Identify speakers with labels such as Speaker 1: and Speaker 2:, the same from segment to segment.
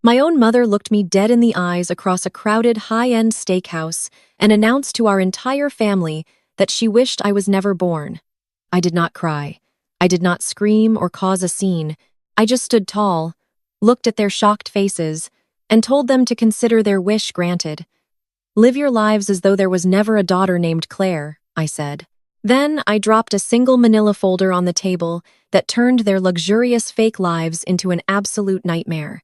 Speaker 1: My own mother looked me dead in the eyes across a crowded, high-end steakhouse and announced to our entire family that she wished I was never born. I did not cry. I did not scream or cause a scene. I just stood tall, looked at their shocked faces, and told them to consider their wish granted. "Live your lives as though there was never a daughter named Claire," I said. Then I dropped a single manila folder on the table that turned their luxurious fake lives into an absolute nightmare.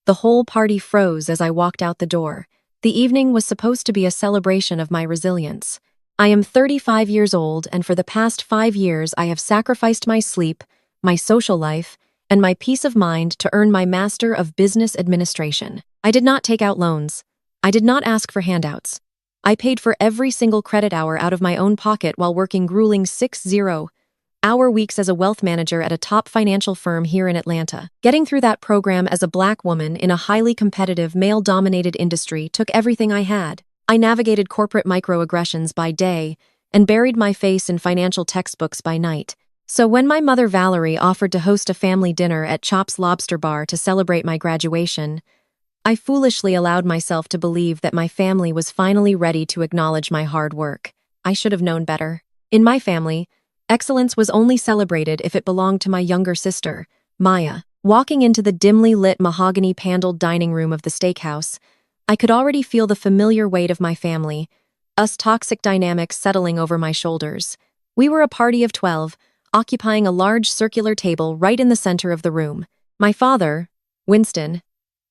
Speaker 1: The whole party froze as I walked out the door. The evening was supposed to be a celebration of my resilience. I am 35 years old, and for the past 5 years I have sacrificed my sleep, my social life, and my peace of mind to earn my Master of Business Administration. I did not take out loans. I did not ask for handouts. I paid for every single credit hour out of my own pocket while working grueling 60-hour weeks as a wealth manager at a top financial firm here in Atlanta. Getting through that program as a Black woman in a highly competitive, male-dominated industry took everything I had. I navigated corporate microaggressions by day and buried my face in financial textbooks by night. So when my mother Valerie offered to host a family dinner at Chop's Lobster Bar to celebrate my graduation, I foolishly allowed myself to believe that my family was finally ready to acknowledge my hard work. I should have known better. In my family, excellence was only celebrated if it belonged to my younger sister, Maya. Walking into the dimly lit mahogany-paneled dining room of the steakhouse, I could already feel the familiar weight of my family, us toxic dynamics settling over my shoulders. We were a party of 12, occupying a large circular table right in the center of the room. My father, Winston,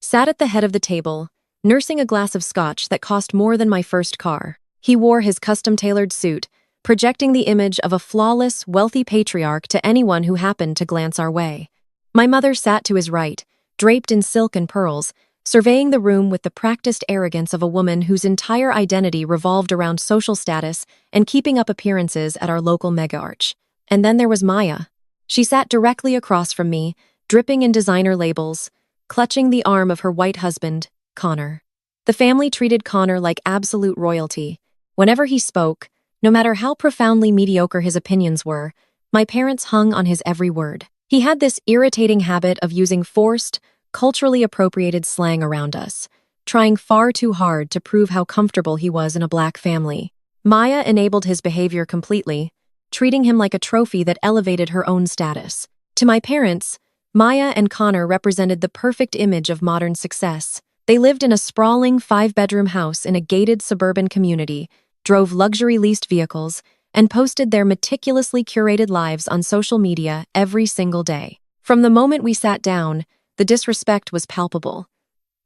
Speaker 1: sat at the head of the table, nursing a glass of scotch that cost more than my first car. He wore his custom-tailored suit, projecting the image of a flawless, wealthy patriarch to anyone who happened to glance our way. My mother sat to his right, draped in silk and pearls, surveying the room with the practiced arrogance of a woman whose entire identity revolved around social status and keeping up appearances at our local mega-arch. And then there was Maya. She sat directly across from me, dripping in designer labels, clutching the arm of her white husband, Connor. The family treated Connor like absolute royalty. Whenever he spoke, no matter how profoundly mediocre his opinions were, my parents hung on his every word. He had this irritating habit of using forced, culturally appropriated slang around us, trying far too hard to prove how comfortable he was in a Black family. Maya enabled his behavior completely, treating him like a trophy that elevated her own status. To my parents, Maya and Connor represented the perfect image of modern success. They lived in a sprawling 5-bedroom house in a gated suburban community, drove luxury leased vehicles, and posted their meticulously curated lives on social media every single day. From the moment we sat down, the disrespect was palpable.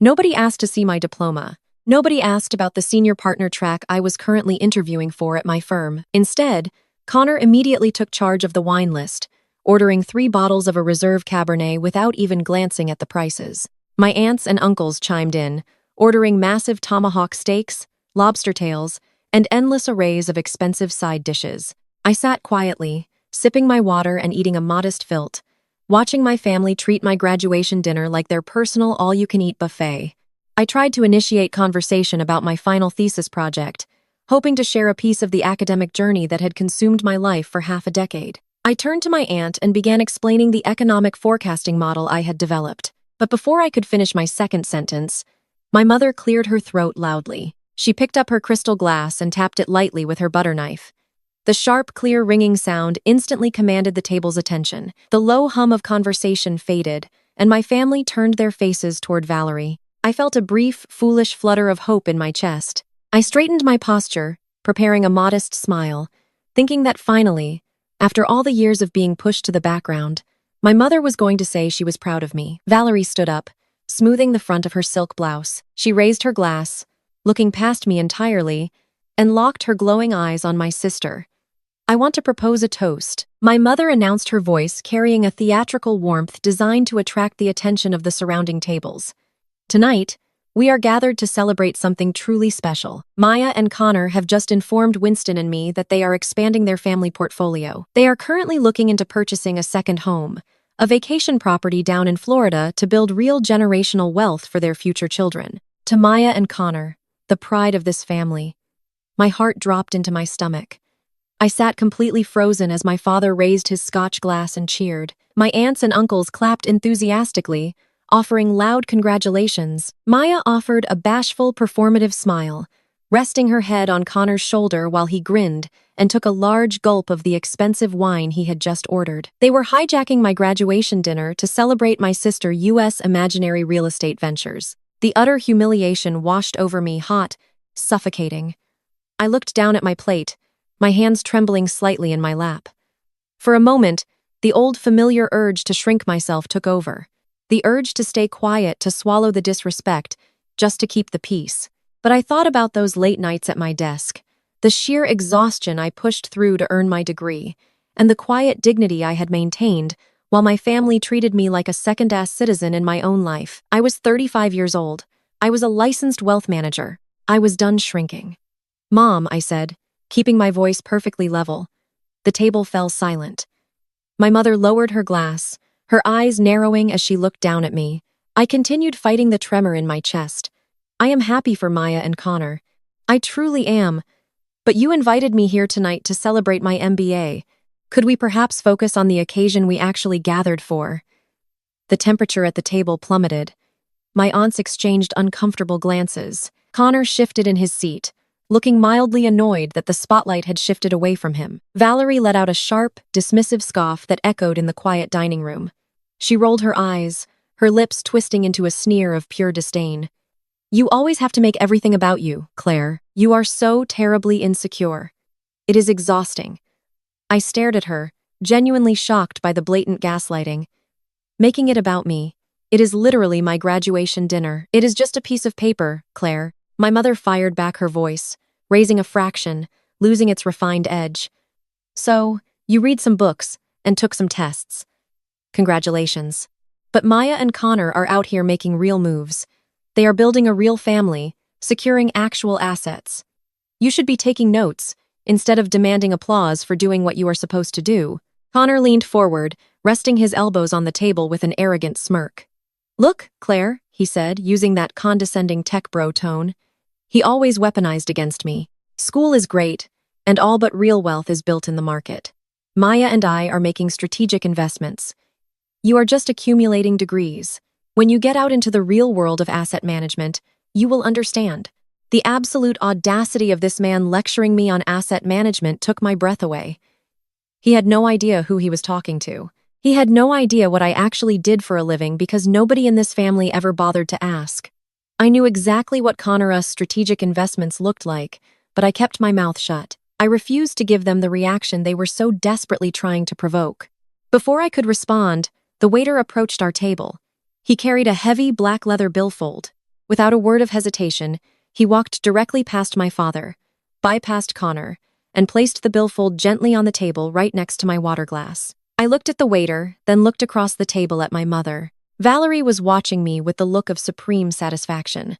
Speaker 1: Nobody asked to see my diploma. Nobody asked about the senior partner track I was currently interviewing for at my firm. Instead, Connor immediately took charge of the wine list, ordering 3 bottles of a reserve Cabernet without even glancing at the prices. My aunts and uncles chimed in, ordering massive tomahawk steaks, lobster tails, and endless arrays of expensive side dishes. I sat quietly, sipping my water and eating a modest filt, watching my family treat my graduation dinner like their personal all-you-can-eat buffet. I tried to initiate conversation about my final thesis project, hoping to share a piece of the academic journey that had consumed my life for half a decade. I turned to my aunt and began explaining the economic forecasting model I had developed. But before I could finish my second sentence, my mother cleared her throat loudly. She picked up her crystal glass and tapped it lightly with her butter knife. The sharp, clear, ringing sound instantly commanded the table's attention. The low hum of conversation faded, and my family turned their faces toward Valerie. I felt a brief, foolish flutter of hope in my chest. I straightened my posture, preparing a modest smile, thinking that finally, after all the years of being pushed to the background, my mother was going to say she was proud of me. Valerie stood up, smoothing the front of her silk blouse. She raised her glass, looking past me entirely, and locked her glowing eyes on my sister. "I want to propose a toast," my mother announced, her voice carrying a theatrical warmth designed to attract the attention of the surrounding tables. "Tonight, we are gathered to celebrate something truly special. Maya and Connor have just informed Winston and me that they are expanding their family portfolio. They are currently looking into purchasing a second home, a vacation property down in Florida, to build real generational wealth for their future children." To Maya and Connor, the pride of this family, my heart dropped into my stomach. I sat completely frozen as my father raised his scotch glass and cheered. My aunts and uncles clapped enthusiastically, offering loud congratulations. Maya offered a bashful, performative smile, resting her head on Connor's shoulder while he grinned and took a large gulp of the expensive wine he had just ordered. They were hijacking my graduation dinner to celebrate my sister U.S. imaginary real estate ventures. The utter humiliation washed over me, hot, suffocating. I looked down at my plate, my hands trembling slightly in my lap. For a moment, the old familiar urge to shrink myself took over. The urge to stay quiet, to swallow the disrespect, just to keep the peace. But I thought about those late nights at my desk, the sheer exhaustion I pushed through to earn my degree, and the quiet dignity I had maintained while my family treated me like a second-class citizen in my own life. I was 35 years old. I was a licensed wealth manager. I was done shrinking. "Mom," I said, keeping my voice perfectly level. The table fell silent. My mother lowered her glass, her eyes narrowing as she looked down at me. I continued fighting the tremor in my chest. "I am happy for Maya and Connor. I truly am. But you invited me here tonight to celebrate my MBA. Could we perhaps focus on the occasion we actually gathered for?" The temperature at the table plummeted. My aunts exchanged uncomfortable glances. Connor shifted in his seat, looking mildly annoyed that the spotlight had shifted away from him. Valerie let out a sharp, dismissive scoff that echoed in the quiet dining room. She rolled her eyes, her lips twisting into a sneer of pure disdain. "You always have to make everything about you, Claire. You are so terribly insecure. It is exhausting." I stared at her, genuinely shocked by the blatant gaslighting. "Making it about me. It is literally my graduation dinner. It is just a piece of paper, Claire." My mother fired back her voice, raising a fraction, losing its refined edge. "So, you read some books and took some tests. Congratulations. But Maya and Connor are out here making real moves. They are building a real family, securing actual assets. You should be taking notes, instead of demanding applause for doing what you are supposed to do." Connor leaned forward, resting his elbows on the table with an arrogant smirk. "Look, Claire," he said, using that condescending tech bro tone. He always weaponized against me. "School is great, and all but real wealth is built in the market. Maya and I are making strategic investments. You are just accumulating degrees. When you get out into the real world of asset management, you will understand." The absolute audacity of this man lecturing me on asset management took my breath away. He had no idea who he was talking to. He had no idea what I actually did for a living because nobody in this family ever bothered to ask. I knew exactly what Connor's strategic investments looked like, but I kept my mouth shut. I refused to give them the reaction they were so desperately trying to provoke. Before I could respond, the waiter approached our table. He carried a heavy black leather billfold. Without a word of hesitation, he walked directly past my father, bypassed Connor, and placed the billfold gently on the table right next to my water glass. I looked at the waiter, then looked across the table at my mother. Valerie was watching me with the look of supreme satisfaction.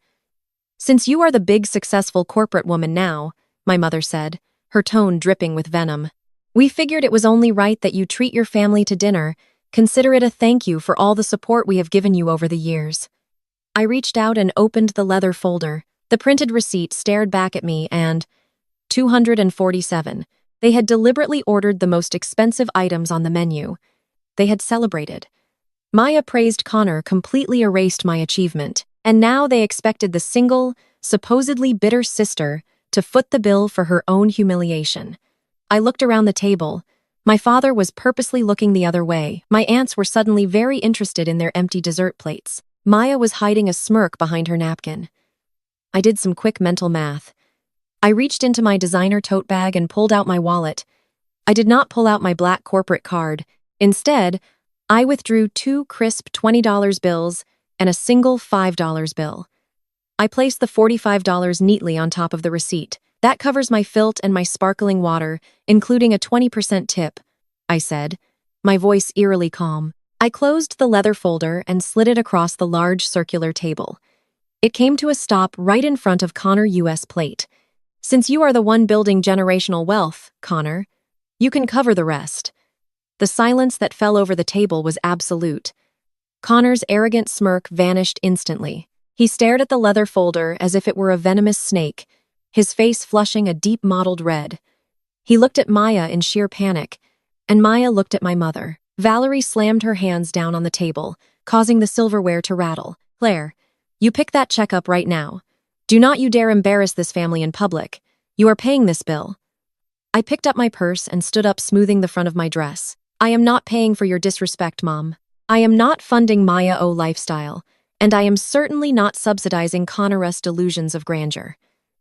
Speaker 1: "Since you are the big, successful corporate woman now," my mother said, her tone dripping with venom, "we figured it was only right that you treat your family to dinner. Consider it a thank you for all the support we have given you over the years." I reached out and opened the leather folder. The printed receipt stared back at me and $247. They had deliberately ordered the most expensive items on the menu. They had celebrated. Maya praised Connor completely erased my achievement, and now they expected the single, supposedly bitter sister to foot the bill for her own humiliation. I looked around the table. My father was purposely looking the other way. My aunts were suddenly very interested in their empty dessert plates. Maya was hiding a smirk behind her napkin. I did some quick mental math. I reached into my designer tote bag and pulled out my wallet. I did not pull out my black corporate card. Instead, I withdrew 2 crisp $20 bills and a single $5 bill. I placed the $45 neatly on top of the receipt. "That covers my filth and my sparkling water, including a 20% tip," I said, my voice eerily calm. I closed the leather folder and slid it across the large circular table. It came to a stop right in front of Connor U.S. plate. "Since you are the one building generational wealth, Connor, you can cover the rest." The silence that fell over the table was absolute. Connor's arrogant smirk vanished instantly. He stared at the leather folder as if it were a venomous snake, his face flushing a deep mottled red. He looked at Maya in sheer panic, and Maya looked at my mother. Valerie slammed her hands down on the table, causing the silverware to rattle. "Claire, you pick that check up right now. Do not you dare embarrass this family in public. You are paying this bill." I picked up my purse and stood up, smoothing the front of my dress. "I am not paying for your disrespect, Mom. I am not funding Maya O lifestyle, and I am certainly not subsidizing Connor's delusions of grandeur."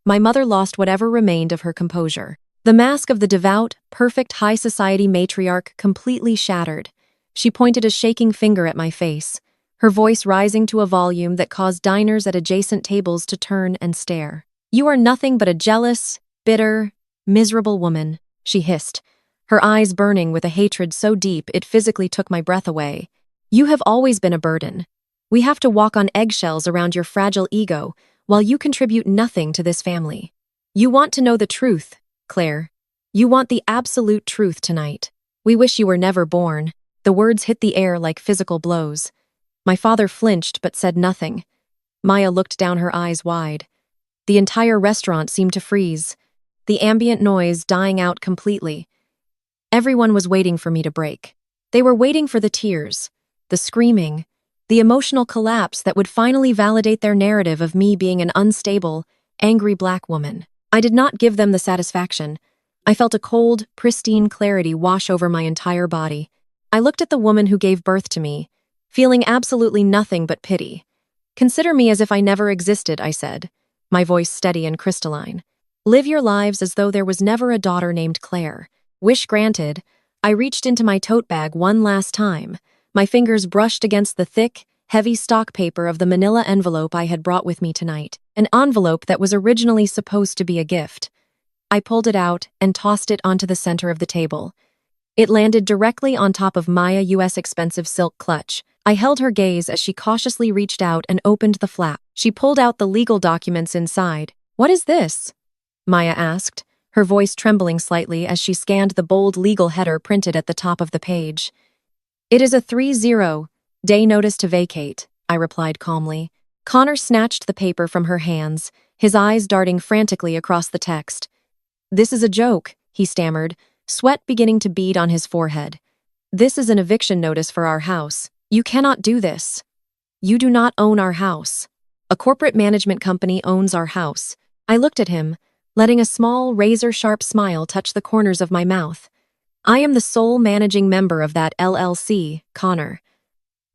Speaker 1: My mother lost whatever remained of her composure. The mask of the devout, perfect high society matriarch completely shattered. She pointed a shaking finger at my face, her voice rising to a volume that caused diners at adjacent tables to turn and stare. "You are nothing but a jealous, bitter, miserable woman," she hissed, her eyes burning with a hatred so deep it physically took my breath away. "You have always been a burden. We have to walk on eggshells around your fragile ego while you contribute nothing to this family. You want to know the truth, Claire. You want the absolute truth tonight. We wish you were never born." The words hit the air like physical blows. My father flinched but said nothing. Maya looked down, her eyes wide. The entire restaurant seemed to freeze, the ambient noise dying out completely. Everyone was waiting for me to break. They were waiting for the tears, the screaming, the emotional collapse that would finally validate their narrative of me being an unstable, angry black woman. I did not give them the satisfaction. I felt a cold, pristine clarity wash over my entire body. I looked at the woman who gave birth to me, feeling absolutely nothing but pity. "Consider me as if I never existed," I said, my voice steady and crystalline. "Live your lives as though there was never a daughter named Claire. Wish granted." I reached into my tote bag one last time. My fingers brushed against the thick, heavy stock paper of the manila envelope I had brought with me tonight, an envelope that was originally supposed to be a gift. I pulled it out and tossed it onto the center of the table. It landed directly on top of Maya U.S. expensive silk clutch. I held her gaze as she cautiously reached out and opened the flap. She pulled out the legal documents inside. "What is this?" Maya asked, her voice trembling slightly as she scanned the bold legal header printed at the top of the page. "It is a 30-day notice to vacate," I replied calmly. Connor snatched the paper from her hands, his eyes darting frantically across the text. "This is a joke," he stammered, sweat beginning to bead on his forehead. "This is an eviction notice for our house. You cannot do this. You do not own our house. A corporate management company owns our house." I looked at him, letting a small, razor-sharp smile touch the corners of my mouth. "I am the sole managing member of that LLC, Connor.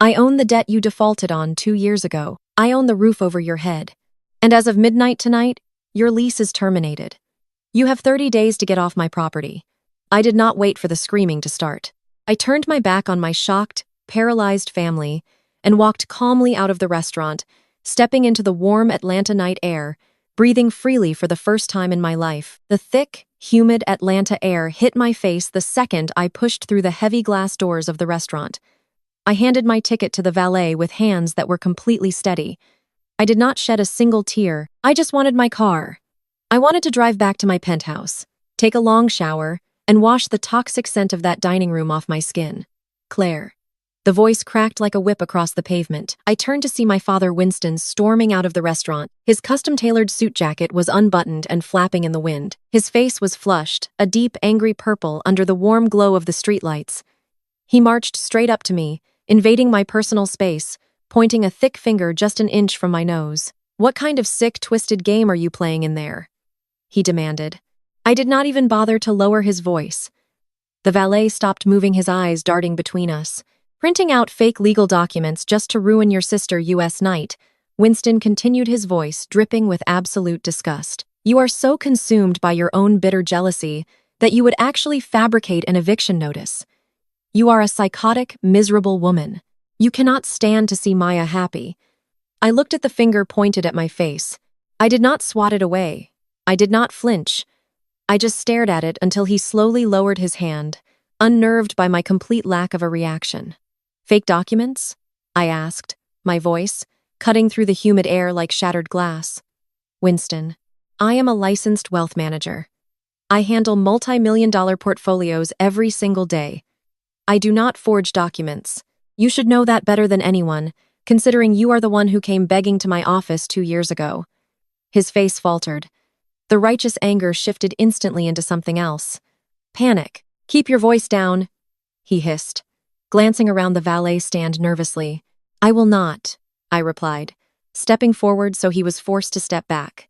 Speaker 1: I own the debt you defaulted on 2 years ago. I own the roof over your head. And as of midnight tonight, your lease is terminated. You have 30 days to get off my property." I did not wait for the screaming to start. I turned my back on my shocked, paralyzed family and walked calmly out of the restaurant, stepping into the warm Atlanta night air, breathing freely for the first time in my life. The thick, humid Atlanta air hit my face the second I pushed through the heavy glass doors of the restaurant. I handed my ticket to the valet with hands that were completely steady. I did not shed a single tear. I just wanted my car. I wanted to drive back to my penthouse, take a long shower, and wash the toxic scent of that dining room off my skin. "Claire." The voice cracked like a whip across the pavement. I turned to see my father Winston storming out of the restaurant. His custom-tailored suit jacket was unbuttoned and flapping in the wind. His face was flushed, a deep, angry purple under the warm glow of the streetlights. He marched straight up to me, invading my personal space, pointing a thick finger just an inch from my nose. "What kind of sick, twisted game are you playing in there?" he demanded. I did not even bother to lower his voice. The valet stopped moving, his eyes darting between us. "Printing out fake legal documents just to ruin your sister U.S. night," Winston continued, his voice dripping with absolute disgust. "You are so consumed by your own bitter jealousy that you would actually fabricate an eviction notice. You are a psychotic, miserable woman. You cannot stand to see Maya happy." I looked at the finger pointed at my face. I did not swat it away. I did not flinch. I just stared at it until he slowly lowered his hand, unnerved by my complete lack of a reaction. "Fake documents?" I asked, my voice cutting through the humid air like shattered glass. "Winston, I am a licensed wealth manager. I handle multi-million-dollar portfolios every single day. I do not forge documents. You should know that better than anyone, considering you are the one who came begging to my office 2 years ago." His face faltered. The righteous anger shifted instantly into something else. Panic. "Keep your voice down," he hissed, glancing around the valet stand nervously. I will not, I replied, stepping forward so he was forced to step back.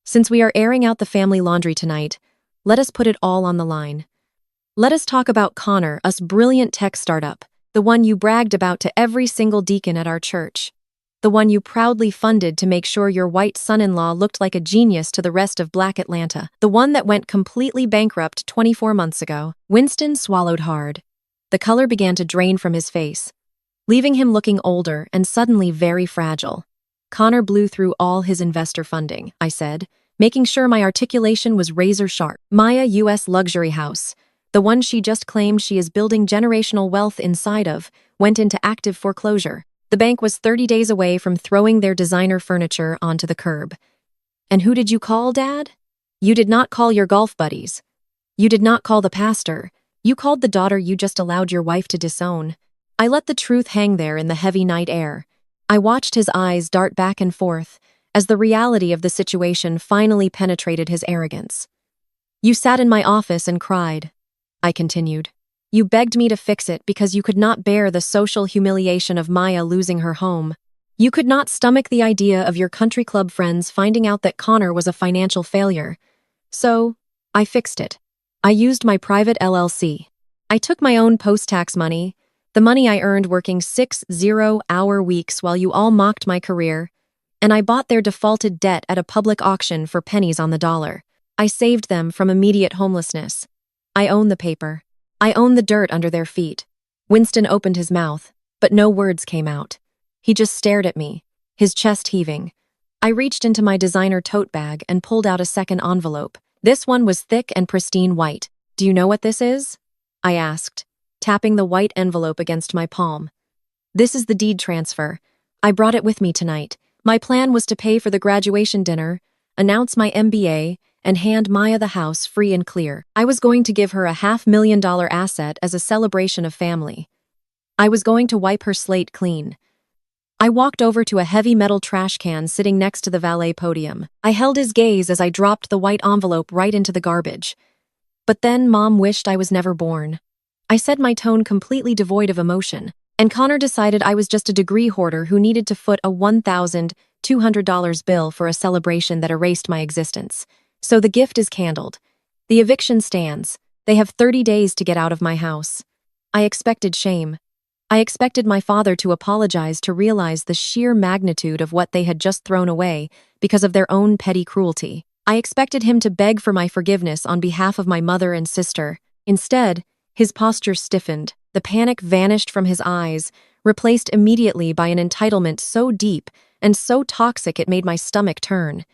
Speaker 1: Since we are airing out the family laundry tonight, let us put it all on the line. Let us talk about Connor, us brilliant tech startup, the one you bragged about to every single deacon at our church. The one you proudly funded to make sure your white son-in-law looked like a genius to the rest of Black Atlanta. The one that went completely bankrupt 24 months ago. Winston swallowed hard. The color began to drain from his face, leaving him looking older and suddenly very fragile. Connor blew through all his investor funding, I said, making sure my articulation was razor sharp. Maya U.S. luxury house, the one she just claimed she is building generational wealth inside of, went into active foreclosure. The bank was 30 days away from throwing their designer furniture onto the curb. And who did you call, Dad? You did not call your golf buddies. You did not call the pastor. You called the daughter you just allowed your wife to disown. I let the truth hang there in the heavy night air. I watched his eyes dart back and forth as the reality of the situation finally penetrated his arrogance. You sat in my office and cried, I continued. You begged me to fix it because you could not bear the social humiliation of Maya losing her home. You could not stomach the idea of your country club friends finding out that Connor was a financial failure. So, I fixed it. I used my private LLC. I took my own post-tax money, the money I earned working 6 zero-hour weeks while you all mocked my career, and I bought their defaulted debt at a public auction for pennies on the dollar. I saved them from immediate homelessness. I own the paper. I own the dirt under their feet. Winston opened his mouth, but no words came out. He just stared at me, his chest heaving. I reached into my designer tote bag and pulled out a second envelope. This one was thick and pristine white. Do you know what this is? I asked, tapping the white envelope against my palm. This is the deed transfer. I brought it with me tonight. My plan was to pay for the graduation dinner, announce my MBA, and hand Maya the house free and clear. I was going to give her a $500,000 asset as a celebration of family. I was going to wipe her slate clean. I walked over to a heavy metal trash can sitting next to the valet podium. I held his gaze as I dropped the white envelope right into the garbage. But then Mom wished I was never born. I said, my tone completely devoid of emotion, and Connor decided I was just a degree hoarder who needed to foot a $1,200 bill for a celebration that erased my existence. So the gift is candled. The eviction stands. They have 30 days to get out of my house. I expected shame. I expected my father to apologize to realize the sheer magnitude of what they had just thrown away because of their own petty cruelty. I expected him to beg for my forgiveness on behalf of my mother and sister. Instead, his posture stiffened. The panic vanished from his eyes, replaced immediately by an entitlement so deep and so toxic it made my stomach turn.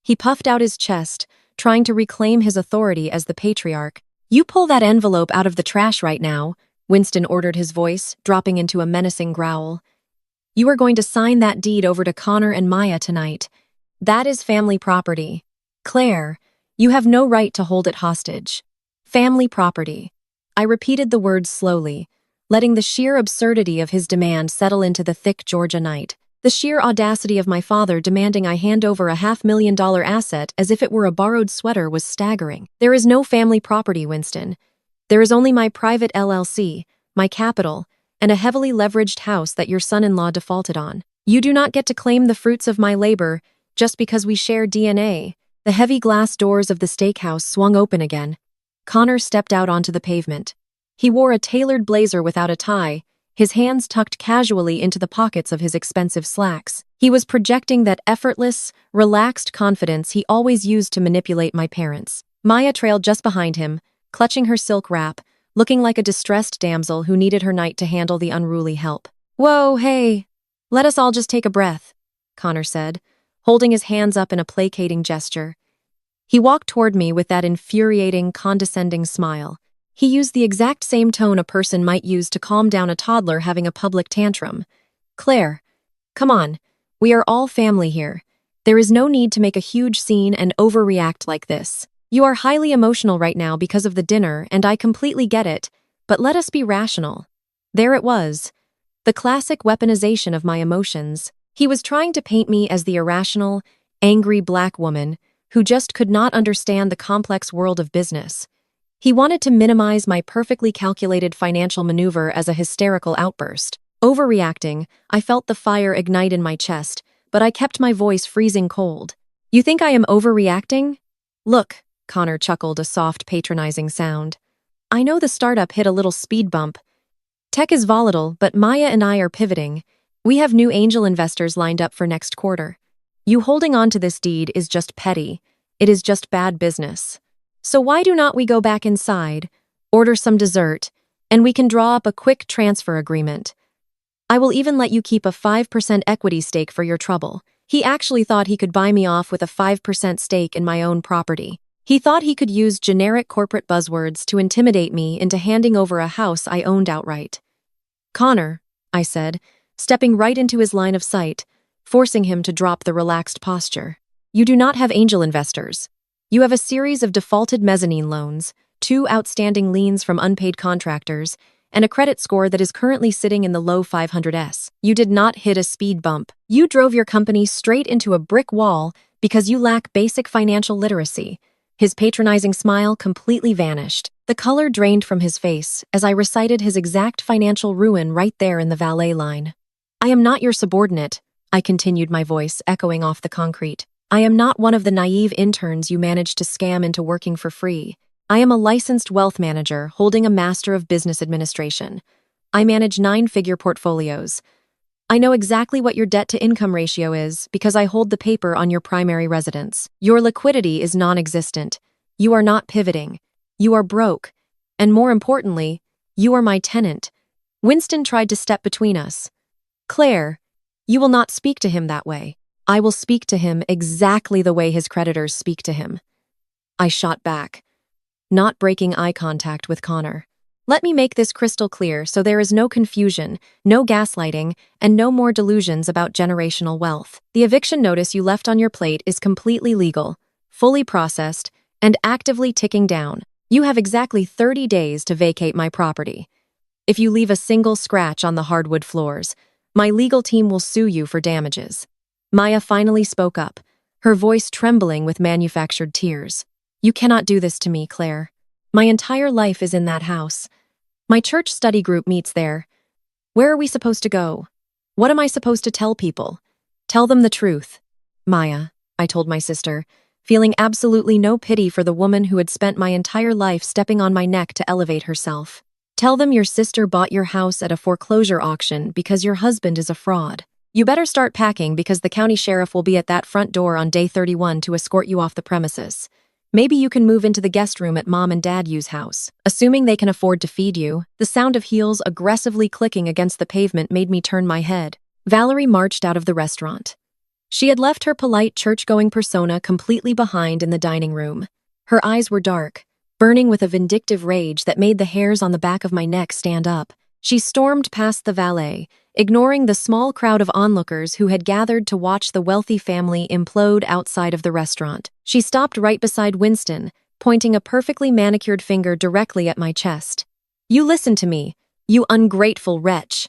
Speaker 1: He puffed out his chest, trying to reclaim his authority as the patriarch. You pull that envelope out of the trash right now, Winston ordered, his voice dropping into a menacing growl. You are going to sign that deed over to Connor and Maya tonight. That is family property. Claire, you have no right to hold it hostage. Family property. I repeated the words slowly, letting the sheer absurdity of his demand settle into the thick Georgia night. The sheer audacity of my father demanding I hand over a $500,000 asset as if it were a borrowed sweater was staggering. There is no family property, Winston. There is only my private LLC, my capital, and a heavily leveraged house that your son-in-law defaulted on. You do not get to claim the fruits of my labor just because we share DNA. The heavy glass doors of the steakhouse swung open again. Connor stepped out onto the pavement. He wore a tailored blazer without a tie, his hands tucked casually into the pockets of his expensive slacks. He was projecting that effortless, relaxed confidence he always used to manipulate my parents. Maya trailed just behind him, clutching her silk wrap, looking like a distressed damsel who needed her knight to handle the unruly help. Whoa, hey! Let us all just take a breath, Connor said, holding his hands up in a placating gesture. He walked toward me with that infuriating, condescending smile. He used the exact same tone a person might use to calm down a toddler having a public tantrum. Claire, come on, we are all family here. There is no need to make a huge scene and overreact like this. You are highly emotional right now because of the dinner, and I completely get it, but let us be rational. There it was. The classic weaponization of my emotions. He was trying to paint me as the irrational, angry Black woman who just could not understand the complex world of business. He wanted to minimize my perfectly calculated financial maneuver as a hysterical outburst. Overreacting, I felt the fire ignite in my chest, but I kept my voice freezing cold. You think I am overreacting? Look, Connor chuckled, a soft, patronizing sound. I know the startup hit a little speed bump. Tech is volatile, but Maya and I are pivoting. We have new angel investors lined up for next quarter. You holding on to this deed is just petty. It is just bad business. So why do not we go back inside, order some dessert, and we can draw up a quick transfer agreement? I will even let you keep a 5% equity stake for your trouble. He actually thought he could buy me off with a 5% stake in my own property. He thought he could use generic corporate buzzwords to intimidate me into handing over a house I owned outright. Connor, I said, stepping right into his line of sight, forcing him to drop the relaxed posture. You do not have angel investors. You have a series of defaulted mezzanine loans, 2 outstanding liens from unpaid contractors, and a credit score that is currently sitting in the low 500s. You did not hit a speed bump. You drove your company straight into a brick wall because you lack basic financial literacy. His patronizing smile completely vanished. The color drained from his face as I recited his exact financial ruin right there in the valet line. I am not your subordinate, I continued, my voice echoing off the concrete. I am not one of the naive interns you managed to scam into working for free. I am a licensed wealth manager holding a Master of Business Administration. I manage 9-figure portfolios. I know exactly what your debt-to-income ratio is because I hold the paper on your primary residence. Your liquidity is non-existent. You are not pivoting. You are broke. And more importantly, you are my tenant. Winston tried to step between us. Claire, you will not speak to him that way. I will speak to him exactly the way his creditors speak to him. I shot back, not breaking eye contact with Connor. Let me make this crystal clear so there is no confusion, no gaslighting, and no more delusions about generational wealth. The eviction notice you left on your plate is completely legal, fully processed, and actively ticking down. You have exactly 30 days to vacate my property. If you leave a single scratch on the hardwood floors, my legal team will sue you for damages. Maya finally spoke up, her voice trembling with manufactured tears. You cannot do this to me, Claire. My entire life is in that house. My church study group meets there. Where are we supposed to go? What am I supposed to tell people? Tell them the truth. Maya, I told my sister, feeling absolutely no pity for the woman who had spent my entire life stepping on my neck to elevate herself. Tell them your sister bought your house at a foreclosure auction because your husband is a fraud. You better start packing because the county sheriff will be at that front door on day 31 to escort you off the premises. Maybe you can move into the guest room at Mom and Dad Yu's house, assuming they can afford to feed you. The sound of heels aggressively clicking against the pavement made me turn my head. Valerie marched out of the restaurant. She had left her polite church-going persona completely behind in the dining room. Her eyes were dark, burning with a vindictive rage that made the hairs on the back of my neck stand up. She stormed past the valet, ignoring the small crowd of onlookers who had gathered to watch the wealthy family implode outside of the restaurant. She stopped right beside Winston, pointing a perfectly manicured finger directly at my chest. You listen to me, you ungrateful wretch.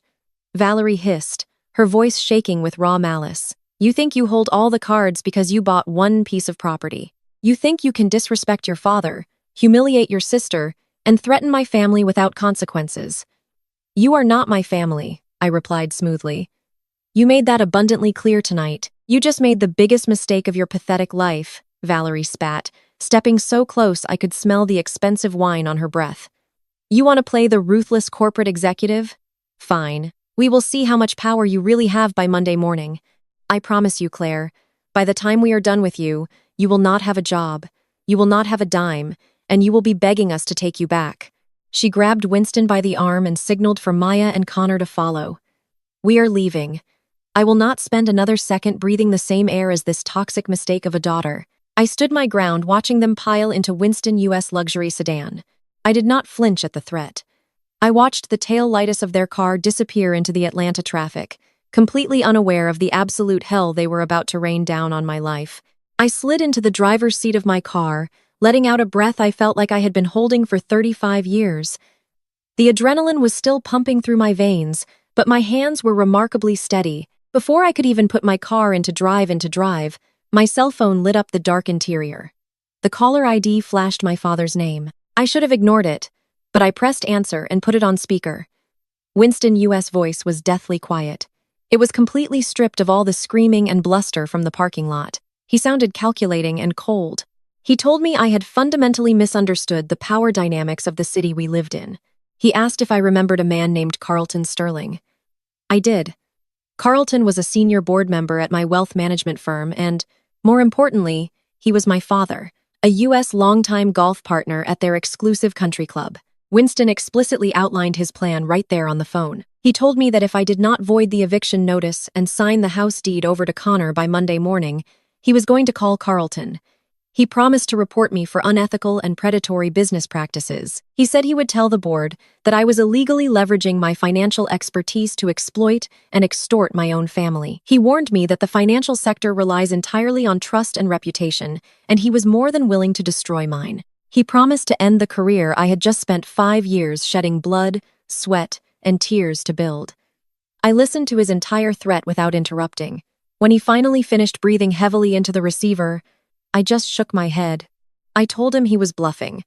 Speaker 1: Valerie hissed, her voice shaking with raw malice. You think you hold all the cards because you bought one piece of property. You think you can disrespect your father, humiliate your sister, and threaten my family without consequences. You are not my family, I replied smoothly. You made that abundantly clear tonight. You just made the biggest mistake of your pathetic life, Valerie spat, stepping so close I could smell the expensive wine on her breath. You want to play the ruthless corporate executive? Fine. We will see how much power you really have by Monday morning. I promise you, Claire, by the time we are done with you, you will not have a job, you will not have a dime, and you will be begging us to take you back. She grabbed Winston by the arm and signaled for Maya and Connor to follow. We are leaving. I will not spend another second breathing the same air as this toxic mistake of a daughter. I stood my ground watching them pile into Winston U.S. luxury sedan. I did not flinch at the threat. I watched the tail lights of their car disappear into the Atlanta traffic, completely unaware of the absolute hell they were about to rain down on my life. I slid into the driver's seat of my car, letting out a breath I felt like I had been holding for 35 years. The adrenaline was still pumping through my veins, but my hands were remarkably steady. Before I could even put my car into drive, my cell phone lit up the dark interior. The caller ID flashed my father's name. I should have ignored it, but I pressed answer and put it on speaker. Winston's U.S. voice was deathly quiet. It was completely stripped of all the screaming and bluster from the parking lot. He sounded calculating and cold. He told me I had fundamentally misunderstood the power dynamics of the city we lived in. He asked if I remembered a man named Carlton Sterling. I did. Carlton was a senior board member at my wealth management firm and, more importantly, he was my father, a U.S. longtime golf partner at their exclusive country club. Winston explicitly outlined his plan right there on the phone. He told me that if I did not void the eviction notice and sign the house deed over to Connor by Monday morning, he was going to call Carlton. He promised to report me for unethical and predatory business practices. He said he would tell the board that I was illegally leveraging my financial expertise to exploit and extort my own family. He warned me that the financial sector relies entirely on trust and reputation, and he was more than willing to destroy mine. He promised to end the career I had just spent 5 years shedding blood, sweat, and tears to build. I listened to his entire threat without interrupting. When he finally finished breathing heavily into the receiver, I just shook my head. I told him he was bluffing.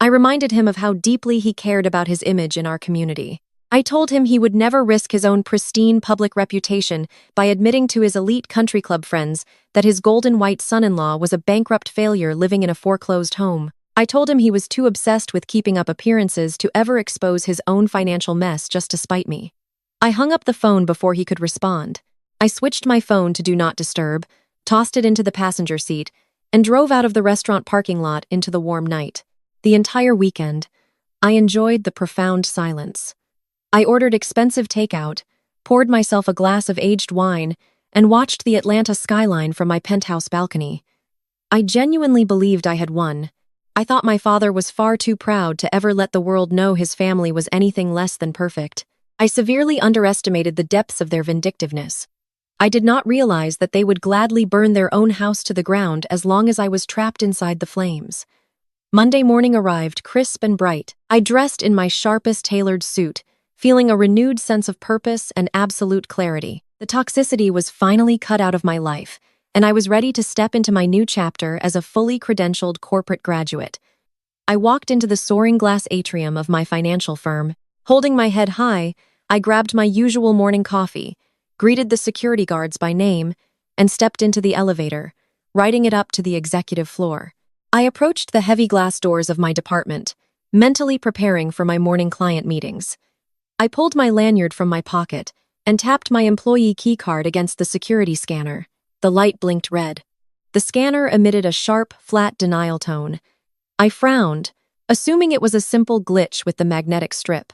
Speaker 1: I reminded him of how deeply he cared about his image in our community. I told him he would never risk his own pristine public reputation by admitting to his elite country club friends that his golden white son-in-law was a bankrupt failure living in a foreclosed home. I told him he was too obsessed with keeping up appearances to ever expose his own financial mess just to spite me. I hung up the phone before he could respond. I switched my phone to Do Not Disturb, tossed it into the passenger seat, and drove out of the restaurant parking lot into the warm night. The entire weekend, I enjoyed the profound silence. I ordered expensive takeout, poured myself a glass of aged wine, and watched the Atlanta skyline from my penthouse balcony. I genuinely believed I had won. I thought my father was far too proud to ever let the world know his family was anything less than perfect. I severely underestimated the depths of their vindictiveness. I did not realize that they would gladly burn their own house to the ground as long as I was trapped inside the flames. Monday morning arrived crisp and bright. I dressed in my sharpest tailored suit, feeling a renewed sense of purpose and absolute clarity. The toxicity was finally cut out of my life, and I was ready to step into my new chapter as a fully credentialed corporate graduate. I walked into the soaring glass atrium of my financial firm. Holding my head high, I grabbed my usual morning coffee, greeted the security guards by name, and stepped into the elevator, riding it up to the executive floor. I approached the heavy glass doors of my department, mentally preparing for my morning client meetings. I pulled my lanyard from my pocket and tapped my employee keycard against the security scanner. The light blinked red. The scanner emitted a sharp, flat denial tone. I frowned, assuming it was a simple glitch with the magnetic strip.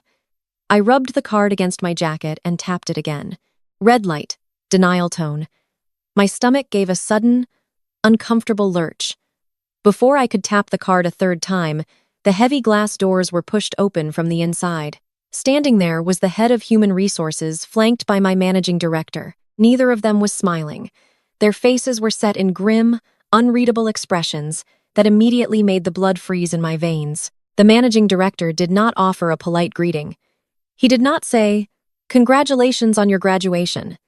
Speaker 1: I rubbed the card against my jacket and tapped it again. Red light, denial tone. My stomach gave a sudden, uncomfortable lurch. Before I could tap the card a third time, the heavy glass doors were pushed open from the inside. Standing there was the head of human resources, flanked by my managing director. Neither of them was smiling. Their faces were set in grim, unreadable expressions that immediately made the blood freeze in my veins. The managing director did not offer a polite greeting. He did not say, "Congratulations on your graduation."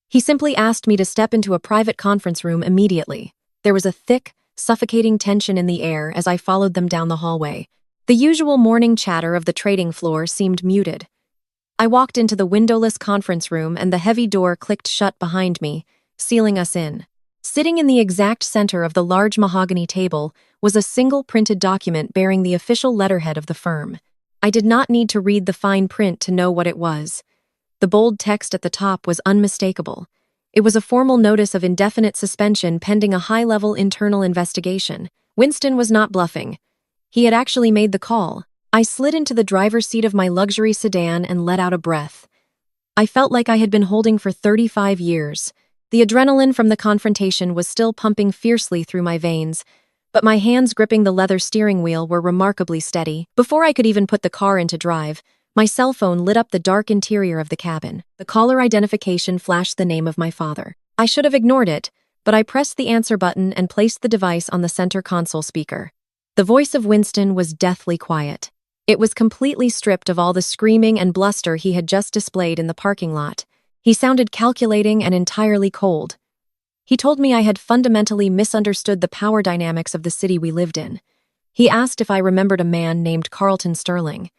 Speaker 1: He simply asked me to step into a private conference room immediately. There was a thick, suffocating tension in the air as I followed them down the hallway. The usual morning chatter of the trading floor seemed muted. I walked into the windowless conference room and the heavy door clicked shut behind me, sealing us in. Sitting in the exact center of the large mahogany table was a single printed document bearing the official letterhead of the firm. I did not need to read the fine print to know what it was. The bold text at the top was unmistakable. It was a formal notice of indefinite suspension pending a high-level internal investigation. Winston was not bluffing. He had actually made the call. I slid into the driver's seat of my luxury sedan and let out a breath. I felt like I had been holding for 35 years. The adrenaline from the confrontation was still pumping fiercely through my veins, but my hands gripping the leather steering wheel were remarkably steady. Before I could even put the car into drive, my cell phone lit up the dark interior of the cabin. The caller identification flashed the name of my father. I should have ignored it, but I pressed the answer button and placed the device on the center console speaker. The voice of Winston was deathly quiet. It was completely stripped of all the screaming and bluster he had just displayed in the parking lot. He sounded calculating and entirely cold. He told me I had fundamentally misunderstood the power dynamics of the city we lived in. He asked if I remembered a man named Carlton Sterling.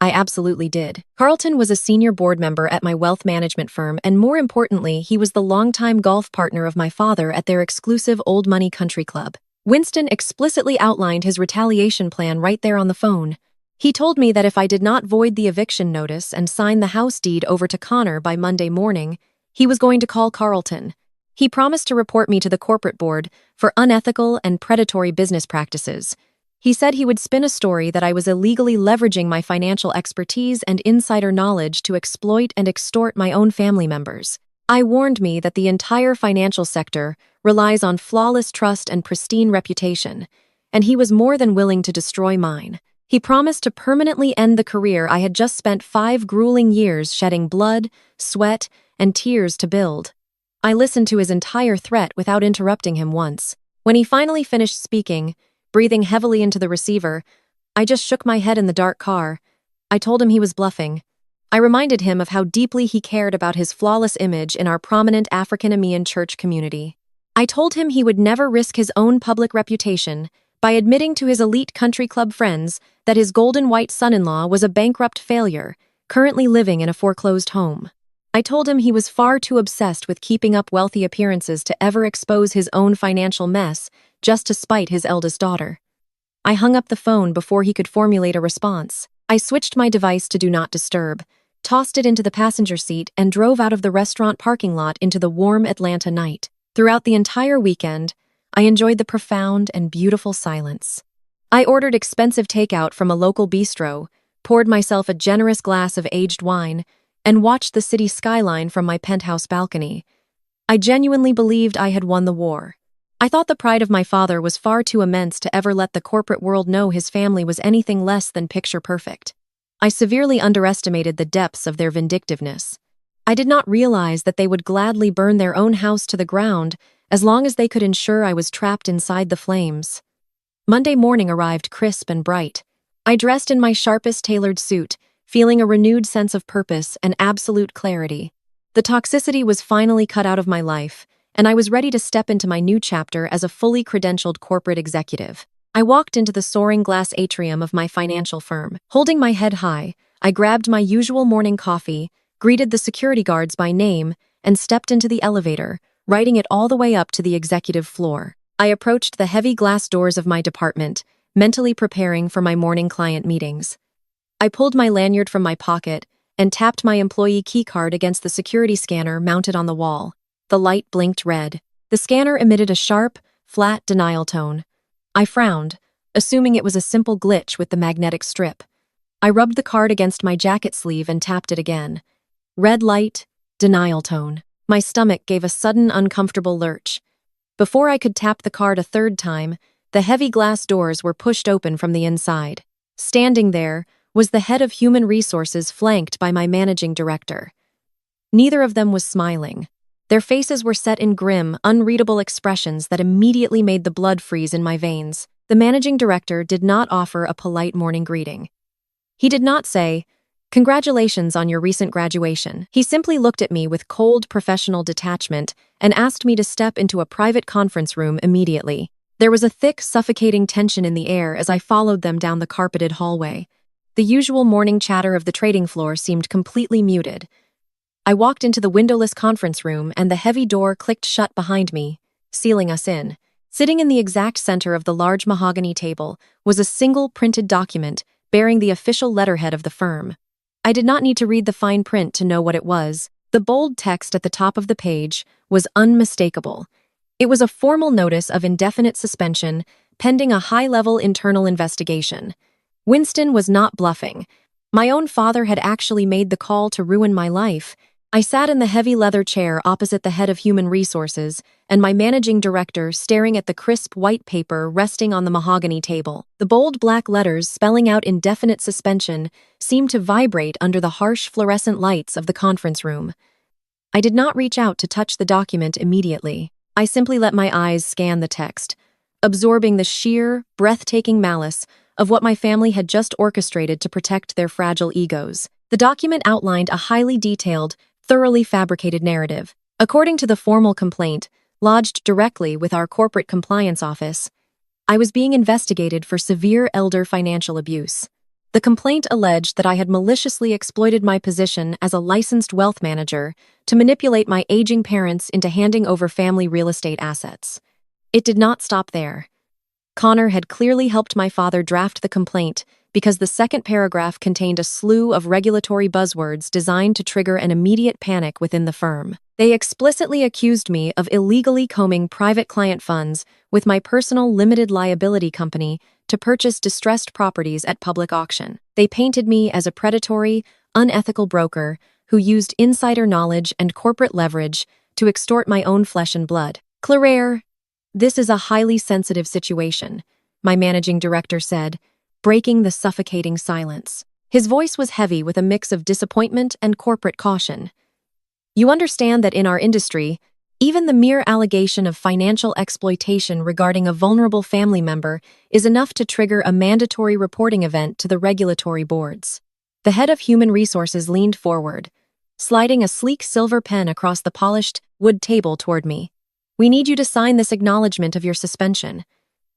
Speaker 1: I absolutely did. Carlton was a senior board member at my wealth management firm, and more importantly, he was the longtime golf partner of my father at their exclusive old money country club. Winston explicitly outlined his retaliation plan right there on the phone. He told me that if I did not void the eviction notice and sign the house deed over to Connor by Monday morning, he was going to call Carlton. He promised to report me to the corporate board for unethical and predatory business practices. He said he would spin a story that I was illegally leveraging my financial expertise and insider knowledge to exploit and extort my own family members. I warned me that the entire financial sector relies on flawless trust and pristine reputation, and he was more than willing to destroy mine. He promised to permanently end the career I had just spent 5 grueling years shedding blood, sweat, and tears to build. I listened to his entire threat without interrupting him once. When he finally finished speaking, breathing heavily into the receiver, I just shook my head in the dark car. I told him he was bluffing. I reminded him of how deeply he cared about his flawless image in our prominent African-American church community. I told him he would never risk his own public reputation by admitting to his elite country club friends that his golden white son-in-law was a bankrupt failure, currently living in a foreclosed home. I told him he was far too obsessed with keeping up wealthy appearances to ever expose his own financial mess just to spite his eldest daughter. I hung up the phone before he could formulate a response. I switched my device to Do Not Disturb, tossed it into the passenger seat, and drove out of the restaurant parking lot into the warm Atlanta night. Throughout the entire weekend, I enjoyed the profound and beautiful silence. I ordered expensive takeout from a local bistro, poured myself a generous glass of aged wine, and watched the city skyline from my penthouse balcony. I genuinely believed I had won the war. I thought the pride of my father was far too immense to ever let the corporate world know his family was anything less than picture perfect. I severely underestimated the depths of their vindictiveness. I did not realize that they would gladly burn their own house to the ground as long as they could ensure I was trapped inside the flames. Monday morning arrived crisp and bright. I dressed in my sharpest tailored suit, feeling a renewed sense of purpose and absolute clarity. The toxicity was finally cut out of my life, and I was ready to step into my new chapter as a fully credentialed corporate executive. I walked into the soaring glass atrium of my financial firm. Holding my head high, I grabbed my usual morning coffee, greeted the security guards by name, and stepped into the elevator, riding it all the way up to the executive floor. I approached the heavy glass doors of my department, mentally preparing for my morning client meetings. I pulled my lanyard from my pocket and tapped my employee keycard against the security scanner mounted on the wall. The light blinked red. The scanner emitted a sharp, flat denial tone. I frowned, assuming it was a simple glitch with the magnetic strip. I rubbed the card against my jacket sleeve and tapped it again. Red light, denial tone. My stomach gave a sudden uncomfortable lurch. Before I could tap the card a third time, the heavy glass doors were pushed open from the inside. Standing there was the head of human resources flanked by my managing director. Neither of them was smiling. Their faces were set in grim, unreadable expressions that immediately made the blood freeze in my veins. The managing director did not offer a polite morning greeting. He did not say, "Congratulations on your recent graduation." He simply looked at me with cold professional detachment and asked me to step into a private conference room immediately. There was a thick, suffocating tension in the air as I followed them down the carpeted hallway. The usual morning chatter of the trading floor seemed completely muted. I walked into the windowless conference room and the heavy door clicked shut behind me, sealing us in. Sitting in the exact center of the large mahogany table was a single printed document bearing the official letterhead of the firm. I did not need to read the fine print to know what it was. The bold text at the top of the page was unmistakable. It was a formal notice of indefinite suspension pending a high-level internal investigation. Winston was not bluffing. My own father had actually made the call to ruin my life. I sat in the heavy leather chair opposite the head of human resources, and my managing director staring at the crisp white paper resting on the mahogany table. The bold black letters spelling out indefinite suspension seemed to vibrate under the harsh fluorescent lights of the conference room. I did not reach out to touch the document immediately. I simply let my eyes scan the text, absorbing the sheer, breathtaking malice of what my family had just orchestrated to protect their fragile egos. The document outlined a highly detailed, thoroughly fabricated narrative. According to the formal complaint, lodged directly with our corporate compliance office, I was being investigated for severe elder financial abuse. The complaint alleged that I had maliciously exploited my position as a licensed wealth manager to manipulate my aging parents into handing over family real estate assets. It did not stop there. Connor had clearly helped my father draft the complaint because the second paragraph contained a slew of regulatory buzzwords designed to trigger an immediate panic within the firm. They explicitly accused me of illegally combing private client funds with my personal limited liability company to purchase distressed properties at public auction. They painted me as a predatory, unethical broker who used insider knowledge and corporate leverage to extort my own flesh and blood. Claire, this is a highly sensitive situation, my managing director said, breaking the suffocating silence. His voice was heavy with a mix of disappointment and corporate caution. You understand that in our industry, even the mere allegation of financial exploitation regarding a vulnerable family member is enough to trigger a mandatory reporting event to the regulatory boards. The head of human resources leaned forward, sliding a sleek silver pen across the polished wood table toward me. We need you to sign this acknowledgement of your suspension.